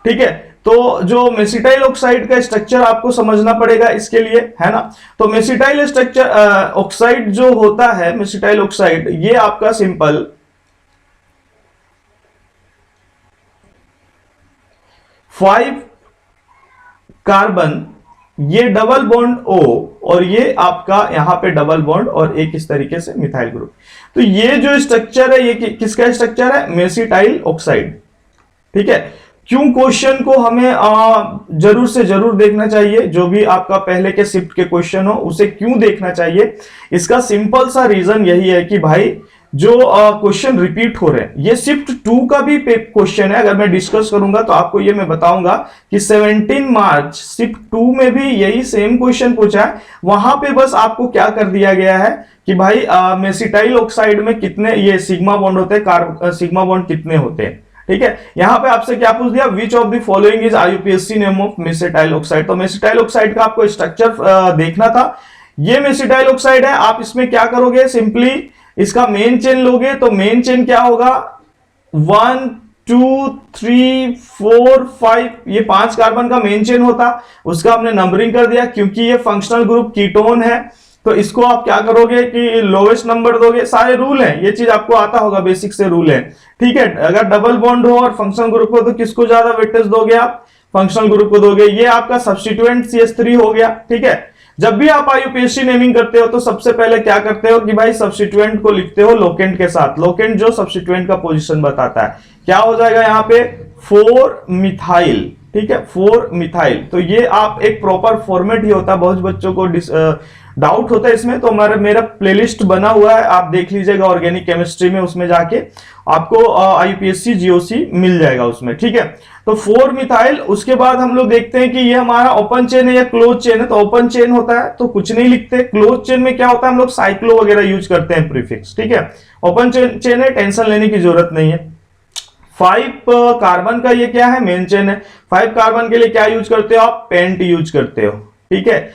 ठीक है, तो जो मेसिटाइल ऑक्साइड का स्ट्रक्चर आपको समझना पड़ेगा इसके लिए, है ना। तो मेसिटाइल स्ट्रक्चर ऑक्साइड जो होता है, मेसिटाइल ऑक्साइड, ये आपका सिंपल 5 कार्बन, ये डबल बॉन्ड O, और ये आपका यहां पे डबल बॉन्ड और एक इस तरीके से मिथाइल ग्रुप। तो ये जो स्ट्रक्चर है, ये किसका स्ट्रक्चर है, मेसिटाइल ऑक्साइड। ठीक है, क्यों क्वेश्चन को हमें जरूर से जरूर देखना चाहिए, जो भी आपका पहले के शिफ्ट के क्वेश्चन हो उसे क्यों देखना चाहिए, इसका सिंपल सा रीजन यही है कि भाई जो क्वेश्चन रिपीट हो रहे हैं, ये शिफ्ट 2 का भी क्वेश्चन है। अगर मैं डिस्कस करूंगा तो आपको ये मैं बताऊंगा कि 17 मार्च शिफ्ट 2 में भी यही सेम क्वेश्चन पूछा है। वहां पे बस आपको क्या कर दिया गया है कि भाई मेसिटाइल ऑक्साइड में कितने ये सिग्मा बॉन्ड होते हैं, सिग्मा बॉन्ड कितने होते हैं। ठीक है, यहां पे आपसे क्या पूछ दिया, which of the following is IUPSC name of mesityl oxide. तो मेसिटाइल ऑक्साइड का आपको स्ट्रक्चर देखना था। ये मेसिटाइल ऑक्साइड है, आप इसमें क्या करोगे, सिंपली इसका मेन चेन लोगे, तो मेन चेन क्या होगा, 1 2 3 4 5, ये 5 कार्बन का मेन चेन होता। उसका हमने नंबरिंग कर दिया, क्योंकि ये फंक्शनल ग्रुप कीटोन है, तो इसको आप क्या करोगे कि लोवेस्ट नंबर दोगे। सारे रूल हैं, ये चीज आपको आता होगा, बेसिक से रूल है। ठीक है, अगर डबल बॉन्ड हो और फंक्शनल ग्रुप हो तो किसको ज्यादा वेटेज दोगे आप, फंक्शनल ग्रुप को दोगे। ये आपका सब्स्टिट्यूएंट CH3 हो गया। ठीक है, जब भी आप आईयूपीएससी नेमिंग करते हो तो सबसे पहले क्या करते हो कि भाई सब्स्टिट्यूएंट को लिखते हो लोकेंट के साथ। लोकेंट जो सब्स्टिट्यूएंट का पोजीशन बताता है, क्या हो जाएगा यहाँ पे 4 मिथाइल। ठीक है, 4 मिथाइल। तो ये आप एक प्रॉपर फॉर्मेट ही होता है, बहुत बच्चों को डाउट होता है इसमें, तो मेरा प्लेलिस्ट बना हुआ है, आप देख लीजिएगा ऑर्गेनिक केमिस्ट्री में, उसमें जाके आपको आईयूपीएससी जीओसी मिल जाएगा उसमें। ठीक है, तो 4 मिथाइल। उसके बाद हम लोग देखते हैं कि ये हमारा ओपन चेन है या क्लोज चेन है। तो ओपन चेन होता है तो कुछ नहीं लिखते, क्लोज चेन में क्या होता है, हम लोग साइक्लो वगैरह यूज करते हैं प्रीफिक्स। ठीक है, ओपन चेन है, टेंशन लेने की जरूरत नहीं है। 5 कार्बन का ये क्या है, मेन चेन है। 5 कार्बन के लिए क्या यूज करते हो आप, पेंट यूज करते हो। ठीक है,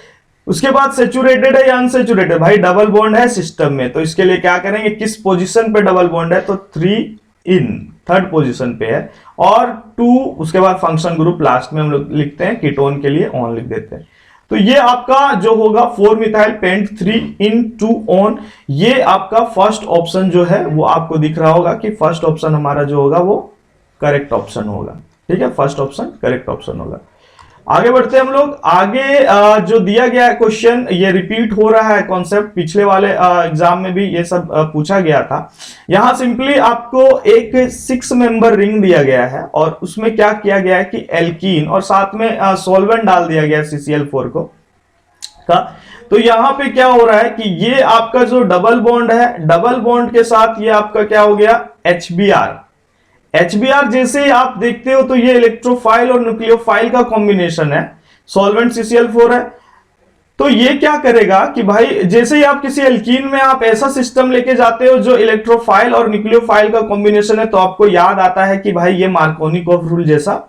उसके बाद सेचुरेटेड है या अनसेचुरेटेड, भाई डबल बॉन्ड है सिस्टम में, तो इसके लिए क्या करेंगे, किस पोजीशन पे डबल बॉन्ड है, तो 3 इन, थर्ड पोजीशन पे है। और 2, उसके बाद फंक्शन ग्रुप लास्ट में हम लोग लिखते हैं, कीटोन के लिए ऑन लिख देते हैं। तो ये आपका जो होगा 4 मिथाइल पेंट 3 इन 2 ऑन, ये आपका फर्स्ट ऑप्शन जो है वो आपको दिख रहा होगा कि फर्स्ट ऑप्शन हमारा जो होगा वो करेक्ट ऑप्शन होगा। ठीक है, फर्स्ट ऑप्शन करेक्ट ऑप्शन होगा। आगे बढ़ते हैं हम लोग। आगे जो दिया गया है क्वेश्चन, ये रिपीट हो रहा है कॉन्सेप्ट, पिछले वाले एग्जाम में भी ये सब पूछा गया था। यहां सिंपली आपको एक 6 मेंबर रिंग दिया गया है और उसमें क्या किया गया है कि एल्कीन और साथ में सॉल्वेंट डाल दिया गया है CCl4 को का। तो यहां पे क्या हो रहा है कि ये आपका जो डबल बॉन्ड है, डबल बॉन्ड के साथ ये आपका क्या हो गया, HBr जैसे ही आप देखते हो तो ये इलेक्ट्रोफाइल और न्यूक्लियोफाइल का कॉम्बिनेशन है, सॉल्वेंट CCl4 है। तो ये क्या करेगा कि भाई जैसे ही आप किसी एल्कीन में आप ऐसा सिस्टम लेके जाते हो जो इलेक्ट्रोफाइल और न्यूक्लियोफाइल का कॉम्बिनेशन है, तो आपको याद आता है कि भाई ये मार्कोनिकॉफ रूल जैसा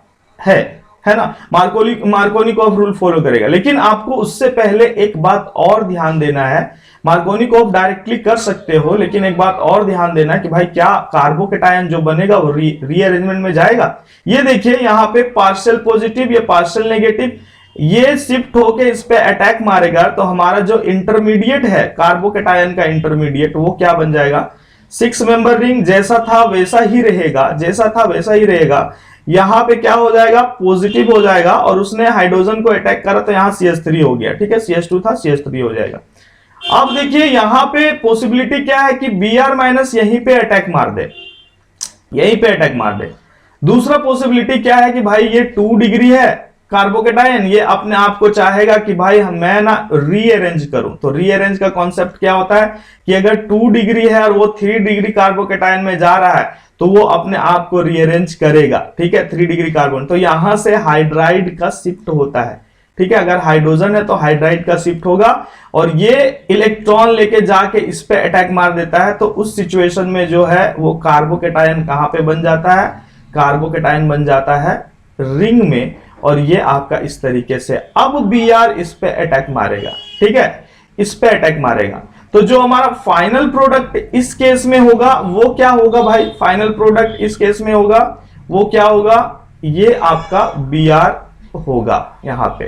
है ना, मार्कोनिकॉफ रूल फॉलो करेगा। लेकिन आपको उससे पहले एक बात और ध्यान देना है, मार्कोनिकॉफ डायरेक्टली कर सकते हो, लेकिन एक बात और ध्यान देना है कि भाई क्या कार्बोकेटायन जो बनेगा वो रीअरेंजमेंट में जाएगा। ये देखिए यहाँ पे पार्शियल पॉजिटिव, ये पार्शियल नेगेटिव, ये शिफ्ट होके इस पे अटैक मारेगा, तो हमारा जो इंटरमीडिएट है कार्बोकेटायन का इंटरमीडिएट, वो क्या बन जाएगा, 6 मेंबर रिंग जैसा था वैसा ही रहेगा, जैसा था वैसा ही रहेगा। यहां पे क्या हो जाएगा, पॉजिटिव हो जाएगा, और उसने हाइड्रोजन को अटैक करा तो यहां CH3 हो गया, ठीक है, CH2 था CH3 हो जाएगा। अब देखिए यहां पे पॉसिबिलिटी क्या है कि Br माइनस यहीं पे अटैक मार दे, यहीं पे अटैक मार दे। दूसरा पॉसिबिलिटी क्या है कि भाई ये 2 डिग्री है कार्बोकेटायन, ये अपने आप को चाहेगा कि भाई मैं ना रीअरेंज करूं। तो रीअरेंज का कॉन्सेप्ट क्या होता है कि अगर 2 डिग्री है और वो 3 डिग्री कार्बोकेटायन में जा रहा है तो वो अपने आप को रीअरेंज करेगा, ठीक है, 3 डिग्री कार्बन। तो यहां से हाइड्राइड का शिफ्ट होता है, ठीक है, अगर हाइड्रोजन है तो हाइड्राइड का शिफ्ट होगा, और ये इलेक्ट्रॉन लेके जाके इस पे अटैक मार देता है। तो उस सिचुएशन में जो है वो कार्बोकेटायन कहां पे बन जाता है, कार्बोकेटायन बन जाता है रिंग में, और ये आपका इस तरीके से अब Br इस पे अटैक मारेगा, ठीक है, इस पे अटैक मारेगा। तो जो हमारा फाइनल प्रोडक्ट इस केस में होगा वो क्या होगा भाई, फाइनल प्रोडक्ट इस केस में होगा वो क्या होगा, ये आपका Br होगा यहां पे,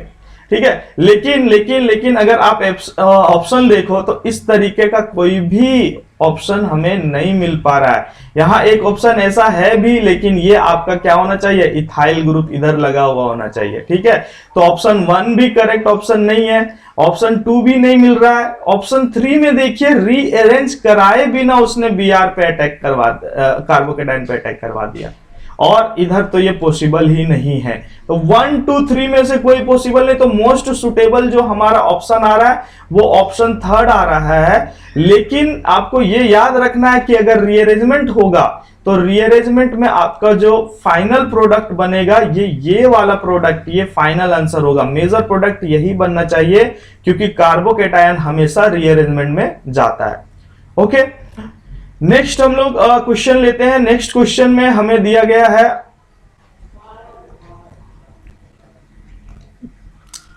ठीक है। लेकिन लेकिन लेकिन अगर आप ऑप्शन देखो तो इस तरीके का कोई भी ऑप्शन हमें नहीं मिल पा रहा है। यहां एक ऑप्शन ऐसा है भी, लेकिन ये आपका क्या होना चाहिए, इथाइल ग्रुप इधर लगा हुआ होना चाहिए, ठीक है। तो ऑप्शन 1 भी करेक्ट ऑप्शन नहीं है, ऑप्शन 2 भी नहीं मिल रहा है। ऑप्शन 3 में देखिए रीअरेंज कराए बिना उसने Br पे अटैक करवा, कार्बोकेटायन पे अटैक करवा दिया, और इधर तो ये पॉसिबल ही नहीं है। तो 1 2 3 में से कोई पॉसिबल नहीं, तो मोस्ट सुटेबल जो हमारा ऑप्शन आ रहा है वो ऑप्शन 3 आ रहा है। लेकिन आपको ये याद रखना है कि अगर रीअरेंजमेंट होगा तो रीअरेंजमेंट में आपका जो फाइनल प्रोडक्ट बनेगा ये वाला प्रोडक्ट, ये फाइनल आंसर होगा। मेजर प्रोडक्ट यही बनना चाहिए, क्योंकि कार्बोकेटायन हमेशा रीअरेंजमेंट में जाता है। ओके, नेक्स्ट हम लोग क्वेश्चन लेते हैं। नेक्स्ट क्वेश्चन में हमें दिया गया है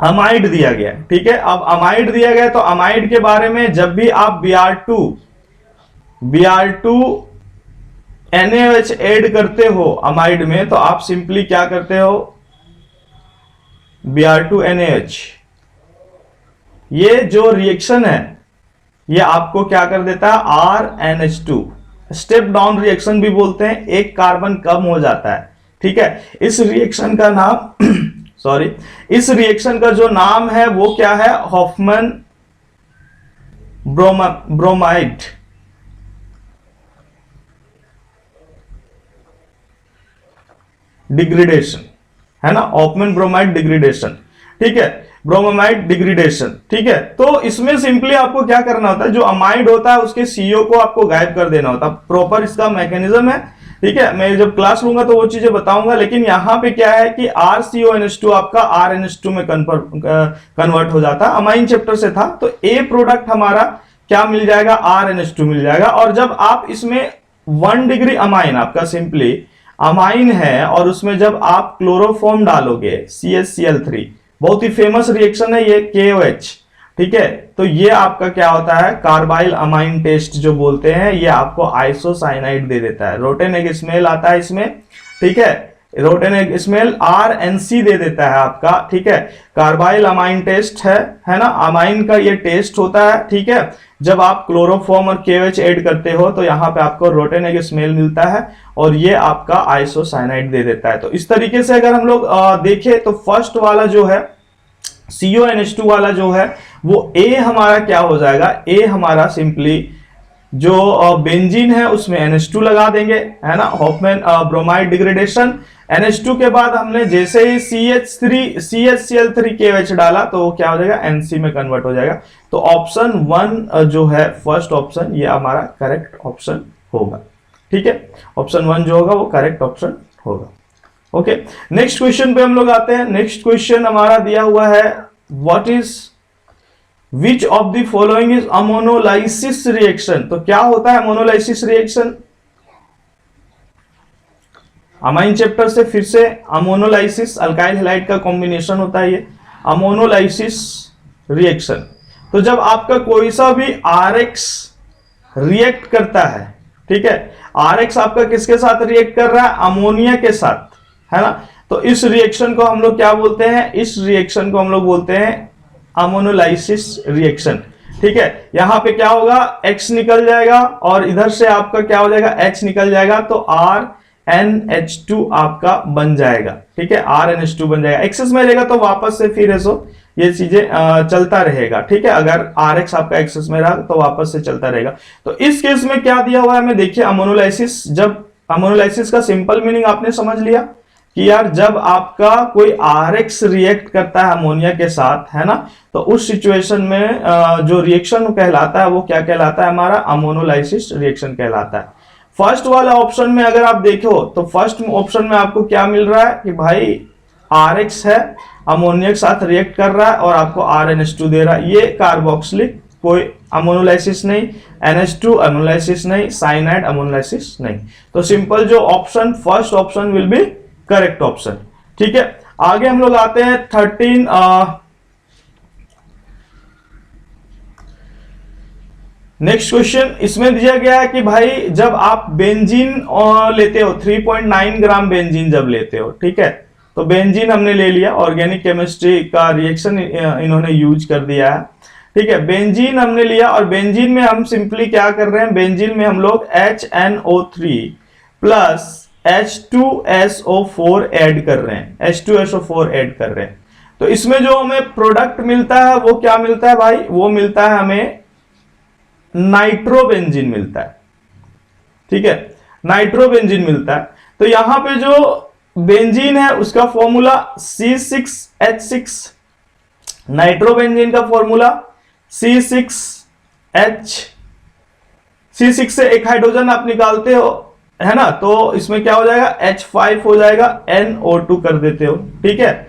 अमाइड दिया गया, ठीक है। अब अमाइड दिया गया तो अमाइड के बारे में जब भी आप Br2 NaOH ऐड करते हो अमाइड में, तो आप सिंपली क्या करते हो, Br2 NaOH, ये जो रिएक्शन है ये आपको क्या कर देता है, RNH2 स्टेप डाउन रिएक्शन भी बोलते हैं, एक कार्बन कम हो जाता है, ठीक है। इस रिएक्शन का नाम सॉरी, इस रिएक्शन का जो नाम है वो क्या है, हॉफमैन ब्रोमाइड डिग्रेडेशन, है ना, हॉफमैन ब्रोमाइड डिग्रेडेशन, ठीक है, ब्रोमाइड डिग्रेडेशन, ठीक है। तो इसमें सिंपली आपको क्या करना होता है, जो अमाइड होता है उसके CO को आपको गायब कर देना होता है, प्रॉपर इसका मैकेनिज्म है, ठीक है। मैं जब क्लास लूंगा तो वो चीजें बताऊंगा। लेकिन यहां पे क्या है कि RCONH2 आपका RNH2 में कन्वर्ट हो जाता है, अमाइन चैप्टर से था। तो ए प्रोडक्ट हमारा क्या मिल जाएगा, RNH2 मिल जाएगा। और जब आप इसमें 1 डिग्री अमाइन आपका सिंपली अमाइन है, और उसमें जब आप क्लोरोफॉर्म डालोगे CHCl3, बहुत ही फेमस रिएक्शन है ये KOH, ठीक है। तो ये आपका क्या होता है, कार्बाइल अमाइन टेस्ट जो बोलते हैं, ये आपको आइसोसाइनाइड दे देता है, रोटेनेग स्मेल आता है इसमें, ठीक है, रोटेनेग स्मेल RNC दे देता है आपका, ठीक है। कार्बाइल अमाइन टेस्ट है ना, अमाइन का ये टेस्ट होता है, ठीक है। जब आप क्लोरोफॉर्म और KOH ऐड करते हो तो यहाँ पे आपको रोटेनेग स्मेल मिलता है, और ये आपका आइसोसाइनाइड दे देता है। तो इस तरीके से अगर हम लोग देखें तो फर्स्ट वाला जो है CONH2 वाला जो है वो A हमारा क्या हो जाएगा, A हमारा सिंपली जो बेंजीन है उसमें NH2 लगा देंगे, है ना, हॉफमैन ब्रोमाइड डिग्रेडेशन। NH2 के बाद हमने जैसे ही CHCl3 KOH डाला तो वो क्या हो जाएगा, NC में कन्वर्ट हो जाएगा। तो ऑप्शन 1 जो है फर्स्ट ऑप्शन, ये हमारा करेक्ट ऑप्शन होगा, ठीक है। ऑप्शन 1 जो होगा वो करेक्ट ऑप्शन होगा। ओके, नेक्स्ट क्वेश्चन पे हम लोग आते हैं। नेक्स्ट क्वेश्चन हमारा दिया हुआ है, what is which of the following is ammonolysis reaction. तो क्या होता है अमोनोलाइसिस रिएक्शन, अमाइन चैप्टर से फिर से, अमोनोलाइसिस अल्काइल हैलाइड का कॉम्बिनेशन होता है ये अमोनोलाइसिस रिएक्शन। तो जब आपका कोई सा भी RX रिएक्ट करता है, ठीक है, RX आपका किसके साथ रिएक्ट कर रहा है, अमोनिया के साथ, है ना। तो इस रिएक्शन को हम लोग क्या बोलते हैं, इस रिएक्शन को हम लोग बोलते हैं अमोनोलाइसिस रिएक्शन। ठीक है, यहां पे क्या होगा, X निकल जाएगा और इधर से आपका क्या हो जाएगा, H निकल जाएगा, तो RNH2 आपका बन जाएगा। ठीक है, RNH2 बन जाएगा। एक्सेस में रहेगा तो वापस से फिर ऐसो ये चीजें चलता रहेगा। ठीक है, अगर RX आपका एक्सेस में रहा तो वापस से चलता रहेगा। तो इस केस में क्या दिया हुआ है हमें, देखिए अमोनोलाइसिस। जब अमोनोलाइसिस का सिंपल मीनिंग आपने समझ लिया कि यार जब आपका कोई RX रिएक्ट करता है अमोनिया के साथ, है ना, तो उस सिचुएशन में जो रिएक्शन कहलाता है वो क्या कहलाता है, हमारा अमोनोलाइसिस रिएक्शन कहलाता है। फर्स्ट वाला ऑप्शन में अगर आप देखो तो फर्स्ट ऑप्शन में आपको क्या मिल रहा है कि भाई RX है, अमोनिया के साथ रिएक्ट कर रहा है और आपको RNH2 दे रहा है। ये कार्बोक्सिलिक, कोई अमोनोलाइसिस नहीं, NH2 अमोनोलाइसिस नहीं, साइनाइड अमोनोलाइसिस नहीं। तो सिंपल जो option first option will be correct option. ठीक है, आगे हम लोग आते हैं 13 नेक्स्ट क्वेश्चन। इसमें दिया गया है कि भाई जब आप बेंजीन लेते हो, 3.9 ग्राम बेंजीन जब लेते हो, ठीक है, तो बेंजीन हमने ले लिया, ऑर्गेनिक केमिस्ट्री का रिएक्शन इन्होंने यूज कर दिया है। ठीक है, बेंजीन हमने लिया और बेंजीन में हम सिंपली क्या कर रहे हैं, बेंजीन में हम लोग HNO3 प्लस H2SO4 ऐड कर रहे हैं, H2SO4 ऐड कर रहे हैं। तो इसमें जो हमें प्रोडक्ट मिलता है वो क्या मिलता है भाई, वो मिलता है हमें नाइट्रोबेंजीन मिलता है। ठीक है, नाइट्रोबेंजीन मिलता है। तो यहां पे जो बेंजीन है उसका फॉर्मूला C6H6, नाइट्रोबेंजीन का फॉर्मूला C6H, C6 से एक हाइड्रोजन आप निकालते हो, है ना, तो इसमें क्या हो जाएगा, H5 हो जाएगा, NO2 कर देते हो। ठीक है,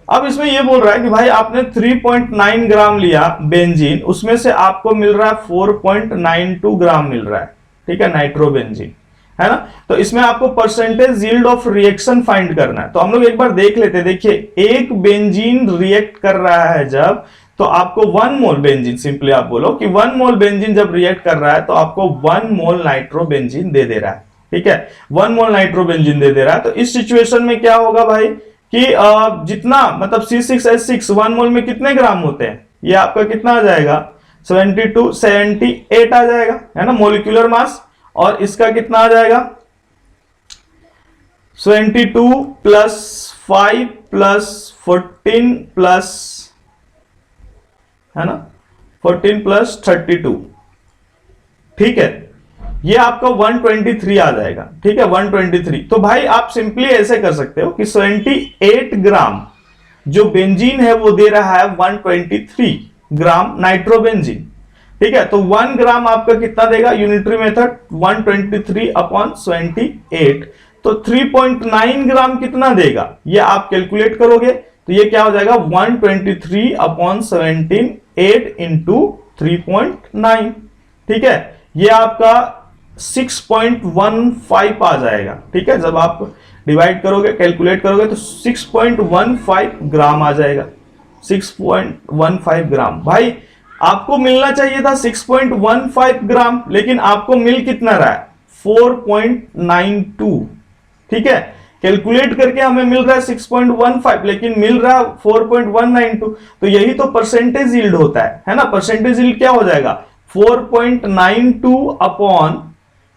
अब इसमें ये बोल रहा है कि भाई आपने 3.9 ग्राम लिया बेंजीन, उसमें से आपको मिल रहा है 4.92 ग्राम मिल रहा है। ठीक है, नाइट्रोबेंजीन, है ना। तो इसमें आपको percentage yield of reaction find करना है। तो हम लोग एक बार देख लेते हैं। देखिए, एक बेंजीन रिएक्ट कर रहा है जब, तो आपको 1 मोल बेंजीन, सिंपली आप बोलो कि 1 मोल बेंजीन जब रिएक्ट कर रहा है तो आपको 1 मोल नाइट्रोबेंजीन दे दे रहा है। ठीक है, 1 मोल नाइट्रोबेंजीन दे दे रहा है। तो इस सिचुएशन में क्या होगा भाई कि जितना मतलब C6H6 1 मोल में कितने ग्राम होते हैं, ये आपका कितना आ जाएगा, 78 आ जाएगा, है ना, मोलिकुलर मास। और इसका कितना आ जाएगा, 22 प्लस 5 प्लस 14 प्लस, है ना, 14 प्लस 32। ठीक है, ये आपका 123 आ जाएगा। ठीक है, 123। तो भाई आप सिंपली ऐसे कर सकते हो कि 78 ग्राम जो बेंजीन है वो दे रहा है 123 ग्राम नाइट्रोबेंजीन। ठीक है, तो 1 ग्राम आपका कितना देगा, यूनिटरी मेथड 123 अपॉन 28, तो 3.9 ग्राम कितना देगा, ये आप कैलकुलेट करोगे तो ये क्या हो जाएगा, 123 अपॉन 17, 8 इंटू 3.9। ठीक है, ये आपका 6.15 आ जाएगा। ठीक है, जब आप डिवाइड करोगे, कैलकुलेट करोगे तो 6.15 ग्राम आ जाएगा, 6.15 ग्राम। भाई आपको मिलना चाहिए था 6.15 ग्राम, लेकिन आपको मिल कितना रहा है, 4.92। ठीक है, कैलकुलेट करके हमें मिल रहा है 6.15, लेकिन मिल रहा है 4.192। तो यही तो परसेंटेज यील्ड होता है ना। परसेंटेज यील्ड क्या हो जाएगा, 4.92 अपॉन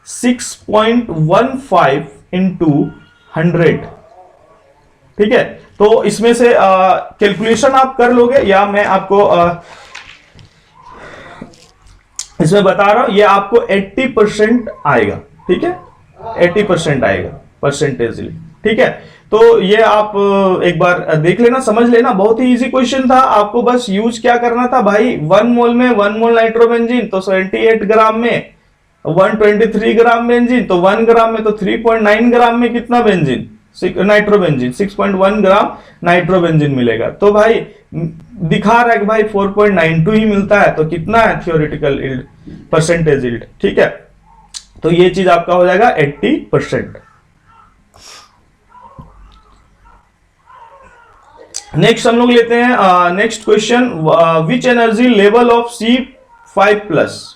6.15 इंटू 100। ठीक है, तो इसमें से कैलकुलेशन आप कर लोगे या मैं आपको इसमें बता रहा हूं, ये आपको 80% आएगा। ठीक है, 80% आएगा परसेंटेज। ठीक है, तो ये आप एक बार देख लेना, समझ लेना, बहुत ही इजी क्वेश्चन था। आपको बस यूज क्या करना था भाई, 1 मोल में 1 मोल नाइट्रोबेंजीन, तो 78 ग्राम में 123 ग्राम बेंजीन, तो 1 ग्राम में तो 3.9 ग्राम में कितना बेंजीन, नाइट्रोबेंजीन, 6.1 ग्राम नाइट्रोबेंजीन मिलेगा। तो भाई दिखा रहा है कि भाई 4.92 ही मिलता है, तो कितना है थियोरेटिकल यील्ड, परसेंटेज यील्ड। ठीक है, तो ये चीज आपका हो जाएगा 80%। नेक्स्ट हम लोग लेते हैं next question, which energy level of C5+।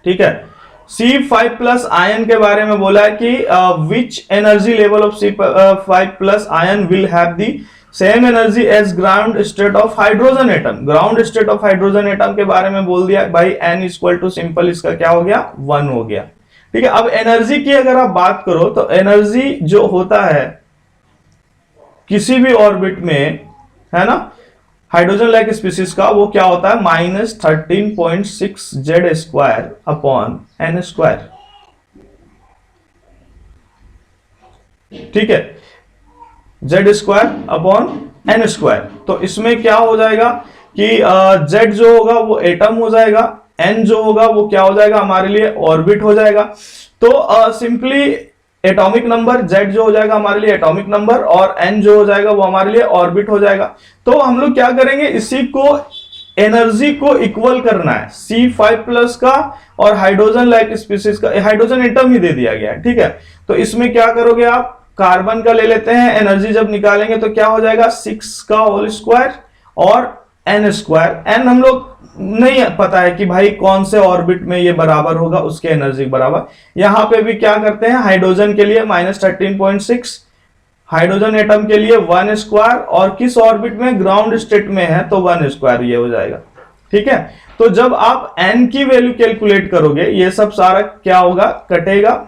ठीक है, C5+ आयन के बारे में बोला है कि which energy level of C5+ ion will have the same energy as ground state of hydrogen atom. Ground state of hydrogen atom के बारे में बोल दिया भाई, n इक्वल टू सिंपल इसका क्या हो गया 1 हो गया। ठीक है, अब एनर्जी की अगर आप बात करो तो एनर्जी जो होता है किसी भी ऑर्बिट में, है ना, हाइड्रोजन लाइक स्पीसीज का, वो क्या होता है -13.6 Z square upon n square. ठीक है, Z square upon n square. तो इसमें क्या हो जाएगा कि जेड जो होगा वो एटम हो जाएगा, एन जो होगा वो क्या हो जाएगा हमारे लिए ऑर्बिट हो जाएगा। तो सिंपली एटॉमिक नंबर जेड जो हो जाएगा हमारे लिए एटॉमिक नंबर, और एन जो हो जाएगा वो हमारे लिए ऑर्बिट हो जाएगा। तो हम लोग क्या करेंगे, इसी को एनर्जी को इक्वल करना है C5+ का और हाइड्रोजन लाइक स्पीसीज का, हाइड्रोजन एटम ही दे दिया गया है। ठीक है, तो इसमें क्या करोगे आप, कार्बन का ले लेते हैं, एनर्जी जब निकालेंगे तो क्या हो जाएगा 6 का होल स्क्वायर और एन स्क्वायर। एन हम लोग नहीं पता है कि भाई कौन से ऑर्बिट में ये बराबर होगा उसके एनर्जी बराबर। यहां पे भी क्या करते हैं, हाइड्रोजन के लिए -13.6, हाइड्रोजन एटम के लिए 1 स्क्वायर, और किस ऑर्बिट में, ग्राउंड स्टेट में है तो 1 स्क्वायर ये हो जाएगा। ठीक है, तो जब आप n की वैल्यू कैलकुलेट करोगे ये सब सारा क्या होगा, कटेगा।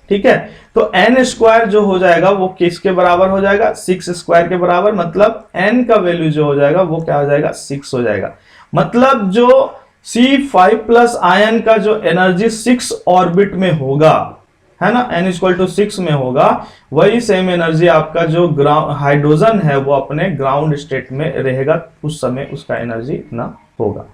ठीक है, तो n स्क्वायर जो हो जाएगा वो किसके बराबर हो जाएगा, 6 स्क्वायर के बराबर। मतलब n का वैल्यू जो हो जाएगा वो क्या हो जाएगा 6 हो जाएगा। मतलब जो C5+ आयन का जो एनर्जी 6 ऑर्बिट में होगा, है ना, n इक्वल टू 6 में होगा, वही सेम एनर्जी आपका जो हाइड्रोजन है वो अपने ग्राउंड स्टेट में रहेगा, उस समय उसका एनर्जी इतना होगा।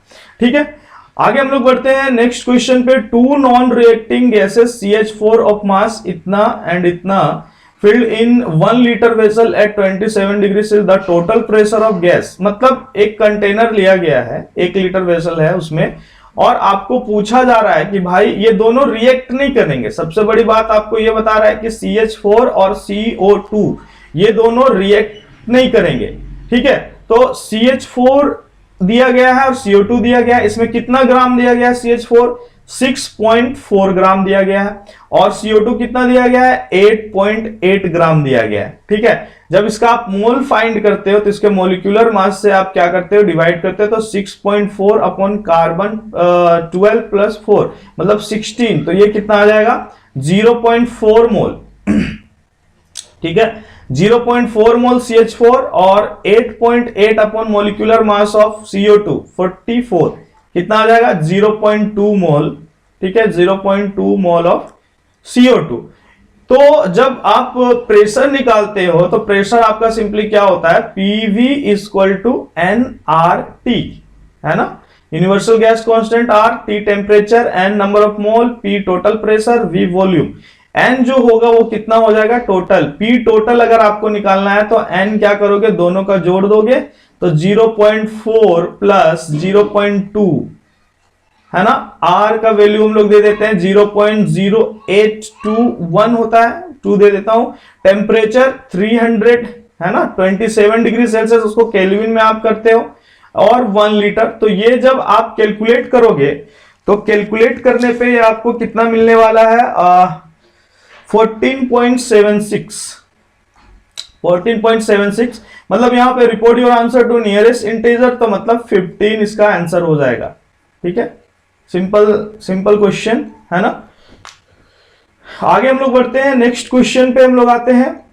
ठीक है, आगे हम लोग बढ़ते हैं नेक्स्ट क्वेश्चन पे। 2 non reacting gases CH4 of mass इतना एंड इतना filled in 1 litre vessel at 27 degree से the total pressure of gas. मतलब एक कंटेनर लिया गया है, 1 लीटर वेसल है उसमें, और आपको पूछा जा रहा है कि भाई ये दोनों रिएक्ट नहीं करेंगे। सबसे बड़ी बात आपको ये बता रहा है कि CH4 और CO2 ये दोनों रिएक्ट नहीं करेंगे। ठीक है, तो CH4 दिया गया है और CO2 दिया गया है। इसमें कितना ग्राम दिया गया है, CH4 6.4 ग्राम दिया गया है, और CO2 कितना दिया गया है 8.8 ग्राम दिया गया है। ठीक है, जब इसका आप मोल फाइंड करते हो तो इसके मोलिकुलर मास से आप क्या करते हो, डिवाइड करते हो, तो 6.4 अपॉन कार्बन 12 + 4 मतलब 16, तो ये कितना आ जाएगा 0.4 मोल। ठीक है, 0.4 मोल CH4 और 8.8 upon molecular mass of CO2 44, कितना आ जाएगा 0.2 मोल। ठीक है, 0.2 मोल ऑफ CO2। तो जब आप प्रेशर निकालते हो तो प्रेशर आपका सिंपली क्या होता है, PV = nRT, है ना, universal gas constant R, T temperature, N number of mole, P total pressure, V volume. N जो होगा वो कितना हो जाएगा टोटल, P टोटल अगर आपको निकालना है तो N क्या करोगे, दोनों का जोड़ दोगे तो 0.4 + 0.2, है ना, R का वैल्यू हम लोग दे देते हैं 0.0821 होता है, 2 दे देता हूं। टेम्परेचर 300, है ना, 27 डिग्री सेल्सियस, उसको केल्विन में आप करते हो, और 1 लीटर। तो ये जब आप कैलकुलेट करोगे तो कैलकुलेट करने पे ये आपको कितना मिलने वाला है, 14.76। मतलब यहां पे report your answer to nearest integer, तो मतलब 15 इसका आंसर हो जाएगा। ठीक है, सिंपल क्वेश्चन है ना। आगे हम लोग बढ़ते हैं, नेक्स्ट क्वेश्चन पे हम लोग आते हैं।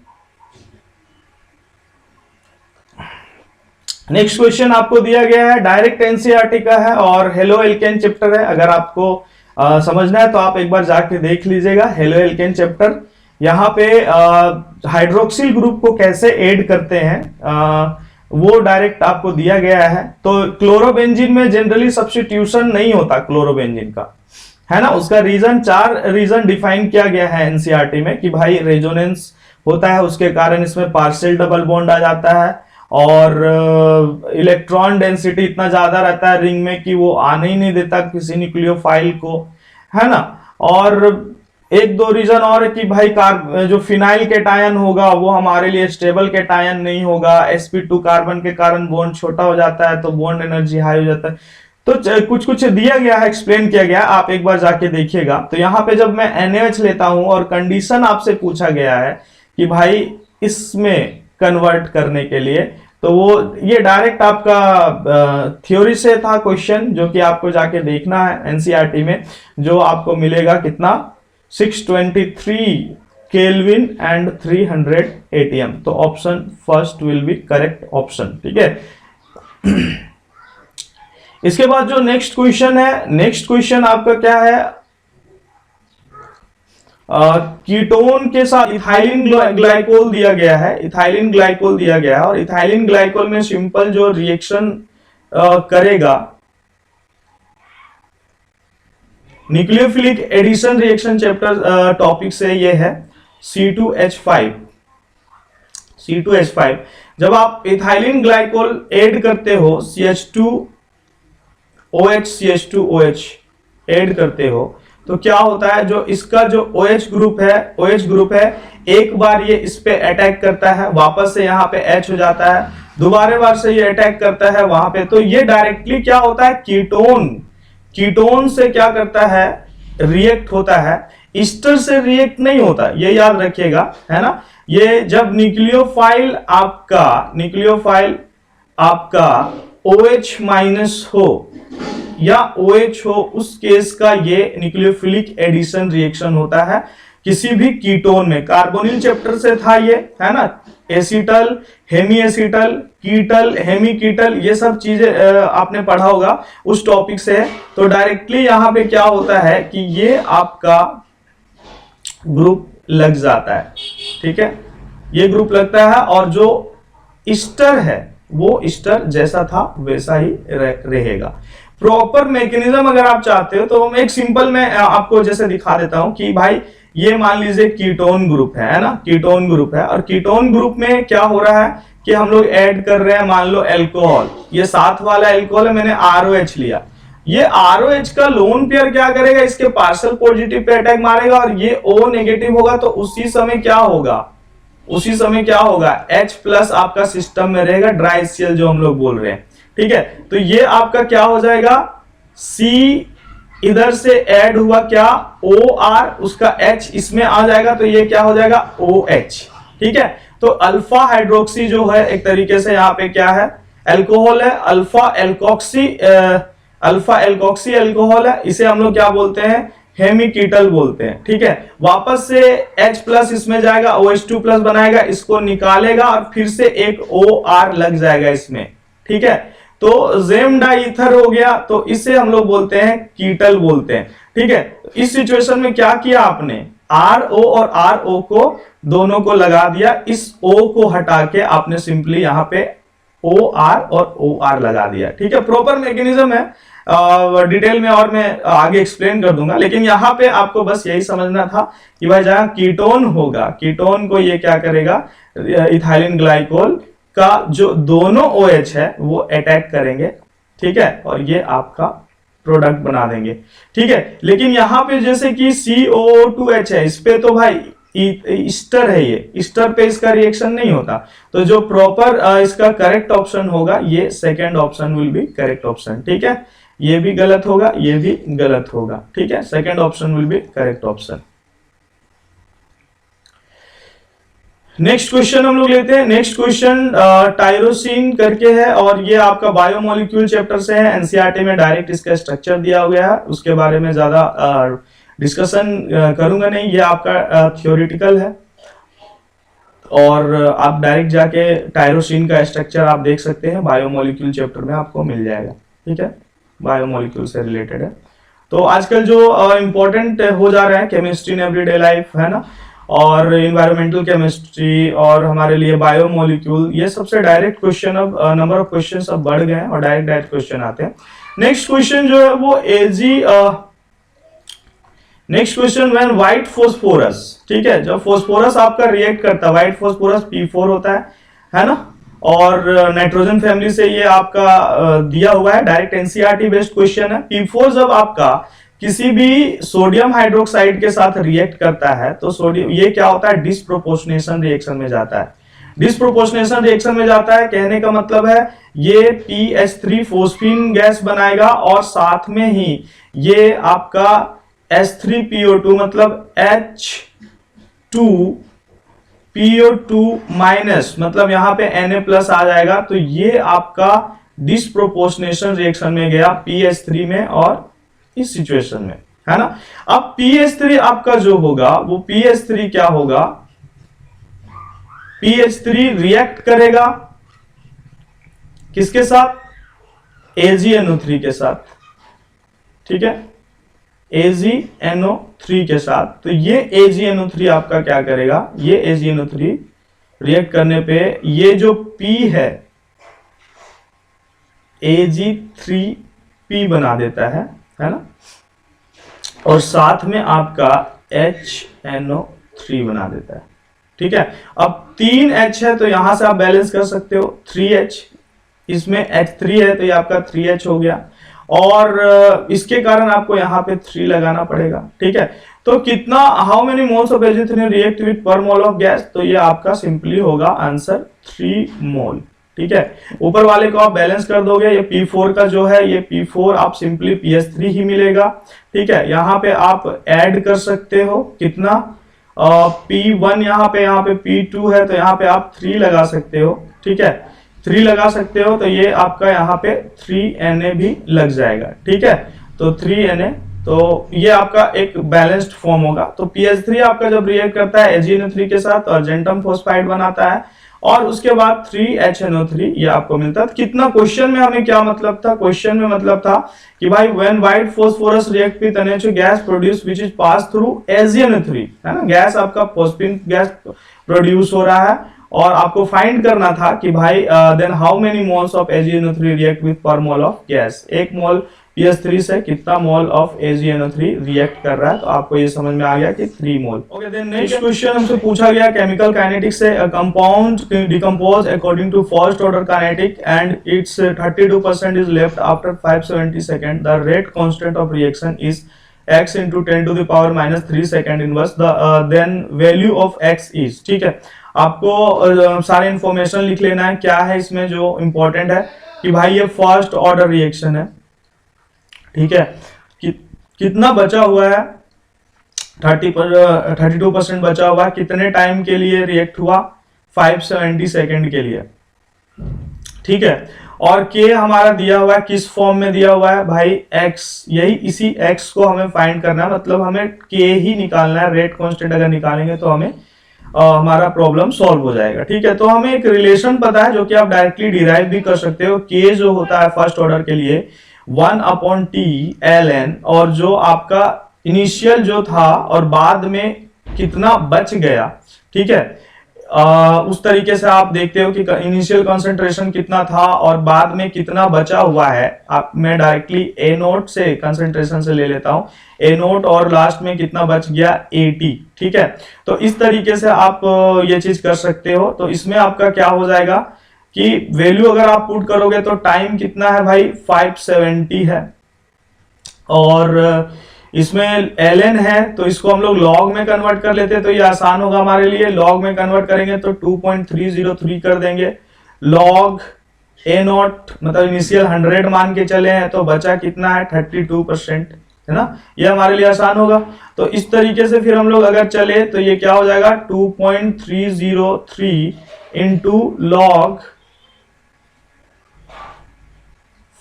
नेक्स्ट क्वेश्चन आपको दिया गया है, डायरेक्ट एनसीईआरटी का है और हेलो एल्केन चैप्टर है। अगर आपको समझना है तो आप एक बार जाके देख लीजिएगा हेलो एल्केन चैप्टर। यहाँ पे हाइड्रोक्सिल ग्रुप को कैसे ऐड करते हैं वो डायरेक्ट आपको दिया गया है। तो क्लोरोबेंजीन में जनरली सब्स्टिट्यूशन नहीं होता क्लोरोबेंजीन का, है ना। उसका रीजन 4 रीजन डिफाइन किया गया है एनसीईआरटी में कि भाई रेजोनेंस होता है, उसके कारण इसमें पार्शियल डबल बॉन्ड आ जाता है, और इलेक्ट्रॉन डेंसिटी इतना ज्यादा रहता है रिंग में कि वो आने ही नहीं देता किसी न्यूक्लियोफाइल को, है ना। और 1-2 रीजन और है कि भाई जो फिनाइल केटायन होगा वो हमारे लिए स्टेबल केटायन नहीं होगा, sp2 कार्बन के कारण बॉन्ड छोटा हो जाता है तो बॉन्ड एनर्जी हाई हो जाता है। तो कुछ कुछ दिया गया है, एक्सप्लेन किया गया, आप एक बार जाके देखिएगा। तो यहाँ पे जब मैं NaOH लेता हूं और कंडीशन आपसे पूछा गया है कि भाई इसमें कन्वर्ट करने के लिए। तो वो ये डायरेक्ट आपका थ्योरी से था क्वेश्चन, जो कि आपको जाके देखना है एनसीईआरटी में, जो आपको मिलेगा कितना 623 केल्विन एंड 300 एटीएम। तो option first will be correct option, ठीक है। इसके बाद जो नेक्स्ट क्वेश्चन है, नेक्स्ट क्वेश्चन आपका क्या है, कीटोन के साथ इथाइलिन ग्लाइकोल दिया गया है, इथाइलिन ग्लाइकोल दिया गया है, और इथाइलिन ग्लाइकोल में सिंपल जो रिएक्शन करेगा, nucleophilic addition reaction chapter topic से ये है C2H5। C2H5 जब आप इथाइलिन ग्लाइकोल ऐड करते हो, CH2OH CH2OH ऐड करते हो, तो क्या होता है, जो इसका जो OH ग्रुप है, एक बार ये इस पे अटैक करता है, वापस से यहाँ पे H हो जाता है, दोबारा बार से ये अटैक करता है वहां पे, तो ये डायरेक्टली क्या होता है, कीटोन से क्या करता है, रिएक्ट होता है, ईस्टर से रिएक्ट नहीं होता, ये याद रखिएगा, है ना। ये जब न्यूक्लियोफाइल आपका OH माइनस हो या OH हो, उस केस का ये न्यूक्लियोफिलिक एडिशन रिएक्शन होता है किसी भी कीटोन में। कार्बोनिल चैप्टर से था ये, है ना, एसिटल, हेमी एसिटल, कीटल, हेमी कीटल, ये सब चीजें आपने पढ़ा होगा, उस टॉपिक से है। तो डायरेक्टली यहां पे क्या होता है कि ये आपका ग्रुप लग जाता है, ठीक है, ये ग्रुप लगता है, और जो ईस्टर है वो ईस्टर जैसा था वैसा ही रहेगा। प्रॉपर मैकेनिज्म अगर आप चाहते हो तो एक सिंपल मैं आपको जैसे दिखा देता हूं कि भाई ये मान लीजिए कीटोन ग्रुप है ना, कीटोन ग्रुप है, और कीटोन ग्रुप में क्या हो रहा है कि हम लोग ऐड कर रहे हैं, मान लो एल्कोहल, ये साथ वाला एल्कोहल है, मैंने ROH लिया, ये ROH का लोन पेयर क्या करेगा, इसके पार्शियल पॉजिटिव पे अटैक मारेगा, और ये O नेगेटिव होगा, तो उसी समय क्या होगा, H प्लस आपका सिस्टम में रहेगा, ड्राई सेल जो हम लोग बोल रहे हैं, ठीक है। तो ये आपका क्या हो जाएगा, C इधर से ऐड हुआ क्या, OR, उसका H इसमें आ जाएगा, तो ये क्या हो जाएगा, OH, ठीक है। तो अल्फा हाइड्रोक्सी जो है एक तरीके से यहाँ पे क्या है, एल्कोहल है, अल्फा एल्कोक्सी एल्कोहल है, इसे हम लोग क्या बोलते हैं, हेमिकीटल बोलते हैं, ठीक है। वापस से H प्लस इसमें जाएगा, OH2 प्लस बनाएगा, इसको निकालेगा, और फिर से एक OR लग जाएगा इसमें, ठीक है। तो जेम डाईथर हो गया, तो इसे हम लोग बोलते हैं कीटल बोलते हैं, ठीक है। इस सिचुएशन में क्या किया आपने, RO और RO को दोनों को लगा दिया, इस O को हटा के आपने सिंपली यहाँ पे OR और OR लगा दिया, ठीक है। प्रॉपर मैकेनिज्म है, डिटेल में और मैं आगे एक्सप्लेन कर दूंगा, लेकिन यहाँ पे आपको बस यही समझना था कि भाई जहां कीटोन होगा, कीटोन को ये क्या करेगा, इथाइलिन ग्लाइकोल का जो दोनों OH है वो अटैक करेंगे, ठीक है, और ये आपका प्रोडक्ट बना देंगे, ठीक है। लेकिन यहाँ पे जैसे कि COO2H है, इस पे तो भाई ईस्टर है, ये ईस्टर पे इसका रिएक्शन नहीं होता, तो जो प्रॉपर इसका करेक्ट ऑप्शन होगा, ये second option will be correct option, ठीक है। ये भी गलत होगा, ये भी गलत होगा, ठीक है, second option will be correct option. Next question हम लोग लेते हैं, नेक्स्ट क्वेश्चन टायरोसिन करके है, और ये आपका बायोमोलिक्यूल चैप्टर से है, एनसीईआरटी में डायरेक्ट इसका स्ट्रक्चर दिया गया है, उसके बारे में ज्यादा डिस्कशन करूंगा नहीं, ये आपका थ्योरेटिकल है, और आप डायरेक्ट जाके टायरोसिन का स्ट्रक्चर आप देख सकते हैं, बायोमोलिक्यूल चैप्टर में आपको मिल जाएगा, ठीक है, बायोमोलिक्यूल से रिलेटेड है। तो आजकल जो इंपॉर्टेंट हो जा रहा है केमिस्ट्री इन एवरीडे लाइफ, है ना, और इन्वायरमेंटल केमिस्ट्री और हमारे लिए बायोमोलिक्यूल, ये सबसे डायरेक्ट क्वेश्चन, अब नंबर ऑफ क्वेश्चन अब बढ़ गए हैं और डायरेक्ट क्वेश्चन आते हैं। नेक्स्ट क्वेश्चन जो है वो next question, when white phosphorus, ठीक है, जब फोस्फोरस आपका रिएक्ट करता है, व्हाइट फोस्फोरस P4 होता है ना, और नाइट्रोजन फैमिली से ये आपका दिया हुआ है, डायरेक्ट एनसीईआरटी बेस्ड क्वेश्चन है। P4 जब आपका किसी भी सोडियम हाइड्रोक्साइड के साथ रिएक्ट करता है, तो सोडियम ये क्या होता है, डिसप्रोपोर्शनेशन रिएक्शन में जाता है, डिसप्रोपोर्शनेशन रिएक्शन में जाता है, कहने का मतलब है ये PH3 फोस्फीन गैस बनाएगा, और साथ में ही ये आपका H3PO2 मतलब H2 PO2 माइनस, मतलब यहां पे Na प्लस आ जाएगा, तो ये आपका डिस्प्रोपोर्शनेशन रिएक्शन में गया PH3 में और इस सिचुएशन में, है ना। अब PH3 आपका जो होगा वो PH3 क्या होगा, PH3 रिएक्ट करेगा किसके साथ, AgNO3 के साथ, ठीक है, AgNO3 के साथ। तो ये AgNO3 आपका क्या करेगा, ये AgNO3 रिएक्ट करने पे ये जो P है Ag3P बना देता है ना, और साथ में आपका HNO3 बना देता है, ठीक है। अब 3 H है तो यहां से आप बैलेंस कर सकते हो, 3H, इसमें H3 है तो ये आपका 3H हो गया, और इसके कारण आपको यहाँ पे 3 लगाना पड़ेगा, ठीक है। तो कितना, how many moles of Ag3 react with per mole of gas, तो ये आपका सिंपली होगा आंसर 3 मोल, ठीक है। ऊपर वाले को आप बैलेंस कर दोगे, ये P4 का जो है ये P4 आप सिंपली PH3 ही मिलेगा, ठीक है। यहाँ पे आप ऐड कर सकते हो कितना, P1 यहाँ पे P2 है तो यहाँ पे आप 3 लगा सकते हो, ठीक है, 3 लगा सकते हो, तो ये आपका यहाँ पे 3Na भी लग जाएगा, ठीक है। तो 3Na, तो ये आपका एक बैलेंस्ड फॉर्म होगा। तो PH3 आपका जब रिएक्ट करता है AgNO3 के साथ और अर्जेंटम फॉस्फाइड बनाता है, और उसके बाद 3HNO3 ये आपको मिलता है। कितना क्वेश्चन में हमें क्या मतलब था, क्वेश्चन में मतलब था कि भाई when white phosphorus react with NaOH gas produce which is pass through AgNO3, है ना, गैस आपका फॉस्फिन गैस प्रोड्यूस हो रहा है, और आपको फाइंड करना था कि भाई then how many moles of AgNO3 react with per mole of gas, 1 mole PH3 से कितना मोल ऑफ AgNO3 रिएक्ट कर रहा है, तो आपको ये समझ में आ गया कि 3 mole. Okay, then next question हमसे पूछा गया केमिकल काइनेटिक्स से, compound decompose according to first order kinetic and its 32% is left after 570 second, the rate constant of reaction is x into 10 to the power minus 3 second inverse, the then value of x is, ठीक है। आपको सारे information लिख लेना है, क्या है इसमें जो इंपॉर्टेंट है कि भाई ये फर्स्ट ऑर्डर रिएक्शन है, ठीक है, कितना बचा हुआ है, 32% बचा हुआ है, कितने टाइम के लिए रिएक्ट हुआ, 570 सेकेंड के लिए, ठीक है। और के हमारा दिया हुआ है, किस फॉर्म में दिया हुआ है भाई, x, यही इसी x को हमें फाइंड करना है, मतलब हमें के ही निकालना है, रेट कांस्टेंट अगर निकालेंगे तो हमें हमारा प्रॉब्लम सॉल्व हो जाएगा, ठीक है। तो हमें एक रिलेशन पता है जो कि आप डायरेक्टली डिराइव भी कर सकते हो, के जो होता है फर्स्ट ऑर्डर के लिए 1/T ln, और जो आपका इनिशियल जो था और बाद में कितना बच गया, ठीक है, उस तरीके से आप देखते हो कि इनिशियल कंसंट्रेशन कितना था और बाद में कितना बचा हुआ है। आप, मैं डायरेक्टली ए नोट से कंसंट्रेशन से ले लेता हूं, ए नोट और लास्ट में कितना बच गया 80, ठीक है। तो इस तरीके से आप ये चीज कर सकते हो। तो इसमें आपका क्या हो जाएगा कि वैल्यू अगर आप पुट करोगे तो टाइम कितना है भाई 570 है, और इसमें ln है तो इसको हम लोग लॉग में कन्वर्ट कर लेते हैं, तो ये आसान होगा हमारे लिए। लॉग में कन्वर्ट करेंगे तो 2.303 कर देंगे, लॉग ए नॉट मतलब इनिशियल 100 मान के चले हैं तो बचा कितना है 32%, है ना, ये हमारे लिए आसान होगा। तो इस तरीके से फिर हम लोग अगर चले तो ये क्या हो जाएगा 2.303 इंटू लॉग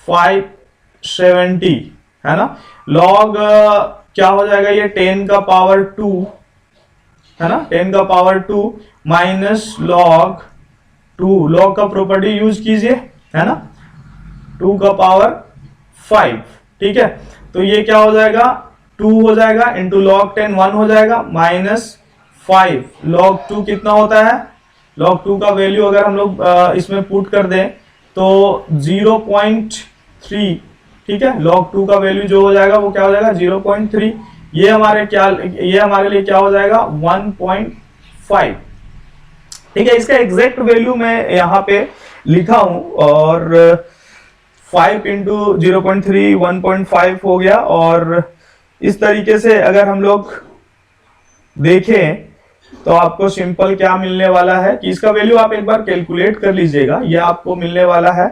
570, है ना, लॉग क्या हो जाएगा ये 10 का पावर 2, है ना, 10 का पावर 2 माइनस लॉग 2, लॉग का प्रॉपर्टी यूज कीजिए, है ना, 2 का पावर 5, ठीक है। तो ये क्या हो जाएगा 2 हो जाएगा इंटू लॉग 10 1 हो जाएगा माइनस 5, लॉग 2 कितना होता है, लॉग 2 का वैल्यू अगर हम लोग इसमें पुट कर दें तो 0.3, ठीक है, log 2 का वैल्यू जो हो जाएगा वो क्या हो जाएगा 0.3, ये हमारे लिए क्या हो जाएगा 1.5, ठीक है। इसका एग्जैक्ट वैल्यू मैं यहाँ पे लिखा हूं, और 5 इंटू 0.3 1.5 हो गया। और इस तरीके से अगर हम लोग देखें तो आपको सिंपल क्या मिलने वाला है कि इसका वैल्यू आप एक बार कैलकुलेट कर लीजिएगा, यह आपको मिलने वाला है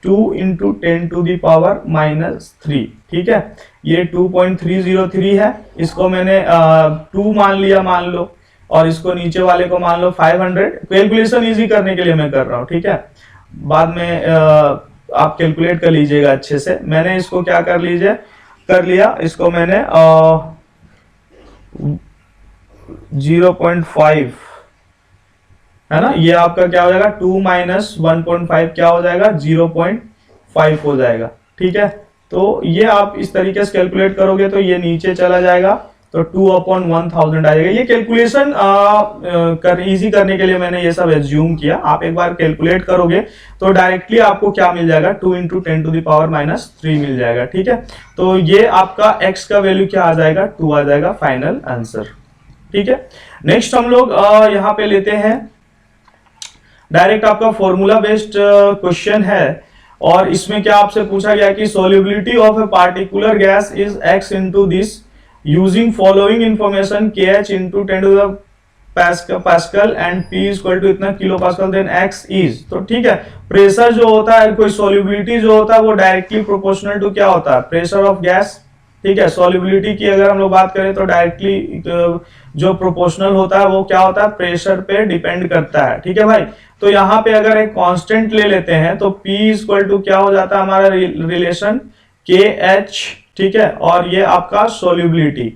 2 इंटू 10 टू दी पावर -3, ठीक है। ये 2.303 है, इसको मैंने 2 मान लिया, मान लो और इसको नीचे वाले को मान लो 500। कैलकुलेशन इजी करने के लिए मैं कर रहा हूं, ठीक है, बाद में आप कैलकुलेट कर लीजिएगा अच्छे से। मैंने इसको क्या कर लिया, इसको मैंने 0.5 है ना, ये आपका क्या हो जाएगा 2 माइनस 1.5 क्या हो जाएगा 0.5 हो जाएगा, ठीक है। तो ये आप इस तरीके से कैलकुलेट करोगे तो ये नीचे चला जाएगा, तो 2/1000 आ जाएगा। ये कैलकुलेशन इजी करने के लिए मैंने ये सब एज्यूम किया। आप एक बार कैलकुलेट करोगे तो डायरेक्टली आपको क्या मिल जाएगा 2 × 10⁻³ मिल जाएगा, ठीक है। तो ये आपका x का वैल्यू क्या आ जाएगा 2 आ जाएगा, फाइनल आंसर, ठीक है। नेक्स्ट हम लोग यहाँ पे लेते हैं डायरेक्ट आपका फॉर्मूला बेस्ड क्वेश्चन है, और इसमें क्या आपसे पूछा गया कि solubility of a particular gas is x into this using following information kh into 10 pascal and p equal to इतना kilo pascal, then x is. तो ठीक है, प्रेशर जो होता है, कोई सोल्यूबिलिटी जो होता है वो डायरेक्टली प्रोपोर्शनल टू क्या होता है प्रेशर ऑफ गैस, ठीक है। सोल्यूबिलिटी की अगर हम लोग बात करें तो डायरेक्टली जो प्रोपोर्शनल होता है वो क्या होता है प्रेशर पे डिपेंड करता है, ठीक है भाई। तो यहाँ पे अगर एक कांस्टेंट ले लेते हैं तो P इक्वल टू क्या हो जाता है हमारा रिलेशन KH, ठीक है, और ये आपका सोल्यूबिलिटी,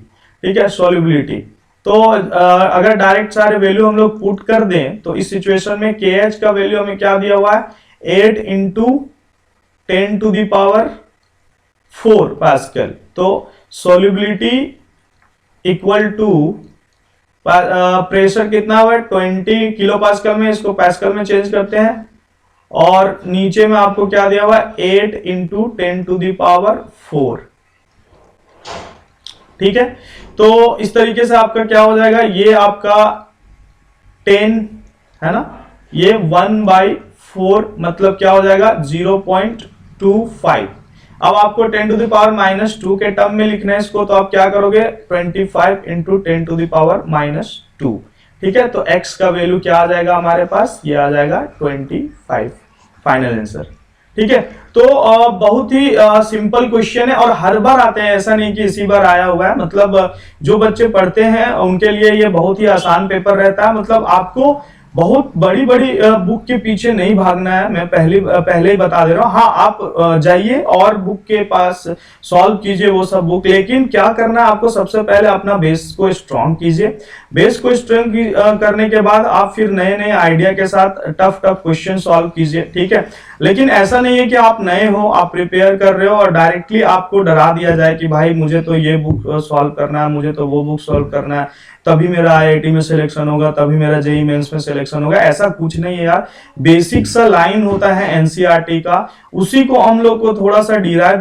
ठीक है, सोल्यूबिलिटी। तो अगर डायरेक्ट सारे वैल्यू हम लोग पुट कर दें तो इस सिचुएशन में KH का वैल्यू हमें क्या दिया हुआ है 8 × 10⁴ पास्कल। तो सोल्यूबिलिटी इक्वल टू प्रेशर कितना हुआ 20 किलो पास्कल में, इसको पास्कल में चेंज करते हैं, और नीचे में आपको क्या दिया हुआ 8 × 10⁴, ठीक है। तो इस तरीके से आपका क्या हो जाएगा, ये आपका 10 है ना, ये 1/4 मतलब क्या हो जाएगा 0.25। अब आपको 10⁻⁻² के टर्म में लिखना है इसको, तो आप क्या करोगे 25 × 10⁻², ठीक है। तो x का वैल्यू क्या आ जाएगा हमारे पास, ये आ जाएगा 25, फाइनल आंसर, ठीक है। तो बहुत ही सिंपल क्वेश्चन है और हर बार आते हैं, ऐसा नहीं कि इसी बार आया हुआ है। मतलब जो बच्चे पढ़ते हैं उनके लिए ये बहुत ही आसान पेपर रहता है। मतलब आपको बहुत बड़ी बुक के पीछे नहीं भागना है, मैं पहले ही बता दे रहा हूँ। हाँ, आप जाइए और बुक के पास सॉल्व कीजिए वो सब बुक, लेकिन क्या करना है आपको सबसे पहले अपना बेस को स्ट्रॉन्ग कीजिए। बेस को स्ट्रॉन्ग करने के बाद आप फिर नए नए आइडिया के साथ टफ क्वेश्चन सॉल्व कीजिए, ठीक है। लेकिन ऐसा नहीं है कि आप नए हो, आप प्रिपेयर कर रहे हो और डायरेक्टली आपको डरा दिया जाए कि भाई मुझे तो ये बुक सॉल्व करना है, मुझे तो वो बुक सॉल्व करना है, तभी मेरा IIT में सिलेक्शन होगा, तभी मेरा JEE मेंस में सिलेक्शन होगा। ऐसा कुछ नहीं है यार। बेसिक सा लाइन होता है NCERT का, उसी को हम लोग को थोड़ा सा डिराइव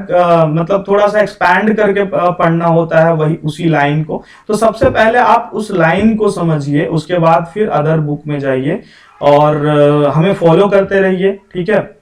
मतलब थोड़ा सा एक्सपैंड करके पढ़ना होता है, वही उसी लाइन को। तो सबसे पहले आप उस लाइन को समझिए, उसके बाद फिर अदर बुक में जाइए और हमें फॉलो करते रहिए, ठीक है।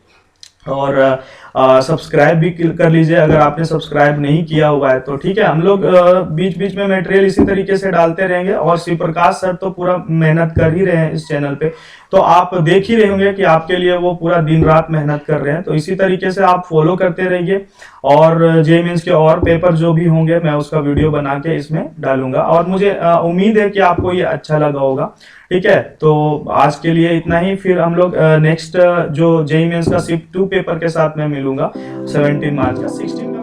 और सब्सक्राइब भी कर लीजिए अगर आपने सब्सक्राइब नहीं किया हुआ है तो, ठीक है। हम लोग बीच बीच में मटेरियल इसी तरीके से डालते रहेंगे, और शिव प्रकाश सर तो पूरा मेहनत कर ही रहे हैं इस चैनल पे, तो आप देख ही रहे होंगे कि आपके लिए वो पूरा दिन रात मेहनत कर रहे हैं। तो इसी तरीके से आप फॉलो करते रहिए, और JEE मेंस के और पेपर जो भी होंगे मैं उसका वीडियो बना के इसमें डालूंगा, और मुझे उम्मीद है कि आपको ये अच्छा लगा होगा, ठीक है। तो आज के लिए इतना ही, फिर हम लोग नेक्स्ट जो JEE मेंस का शिफ्ट 2 पेपर के साथ मैं मिलूंगा 17 मार्च का। 16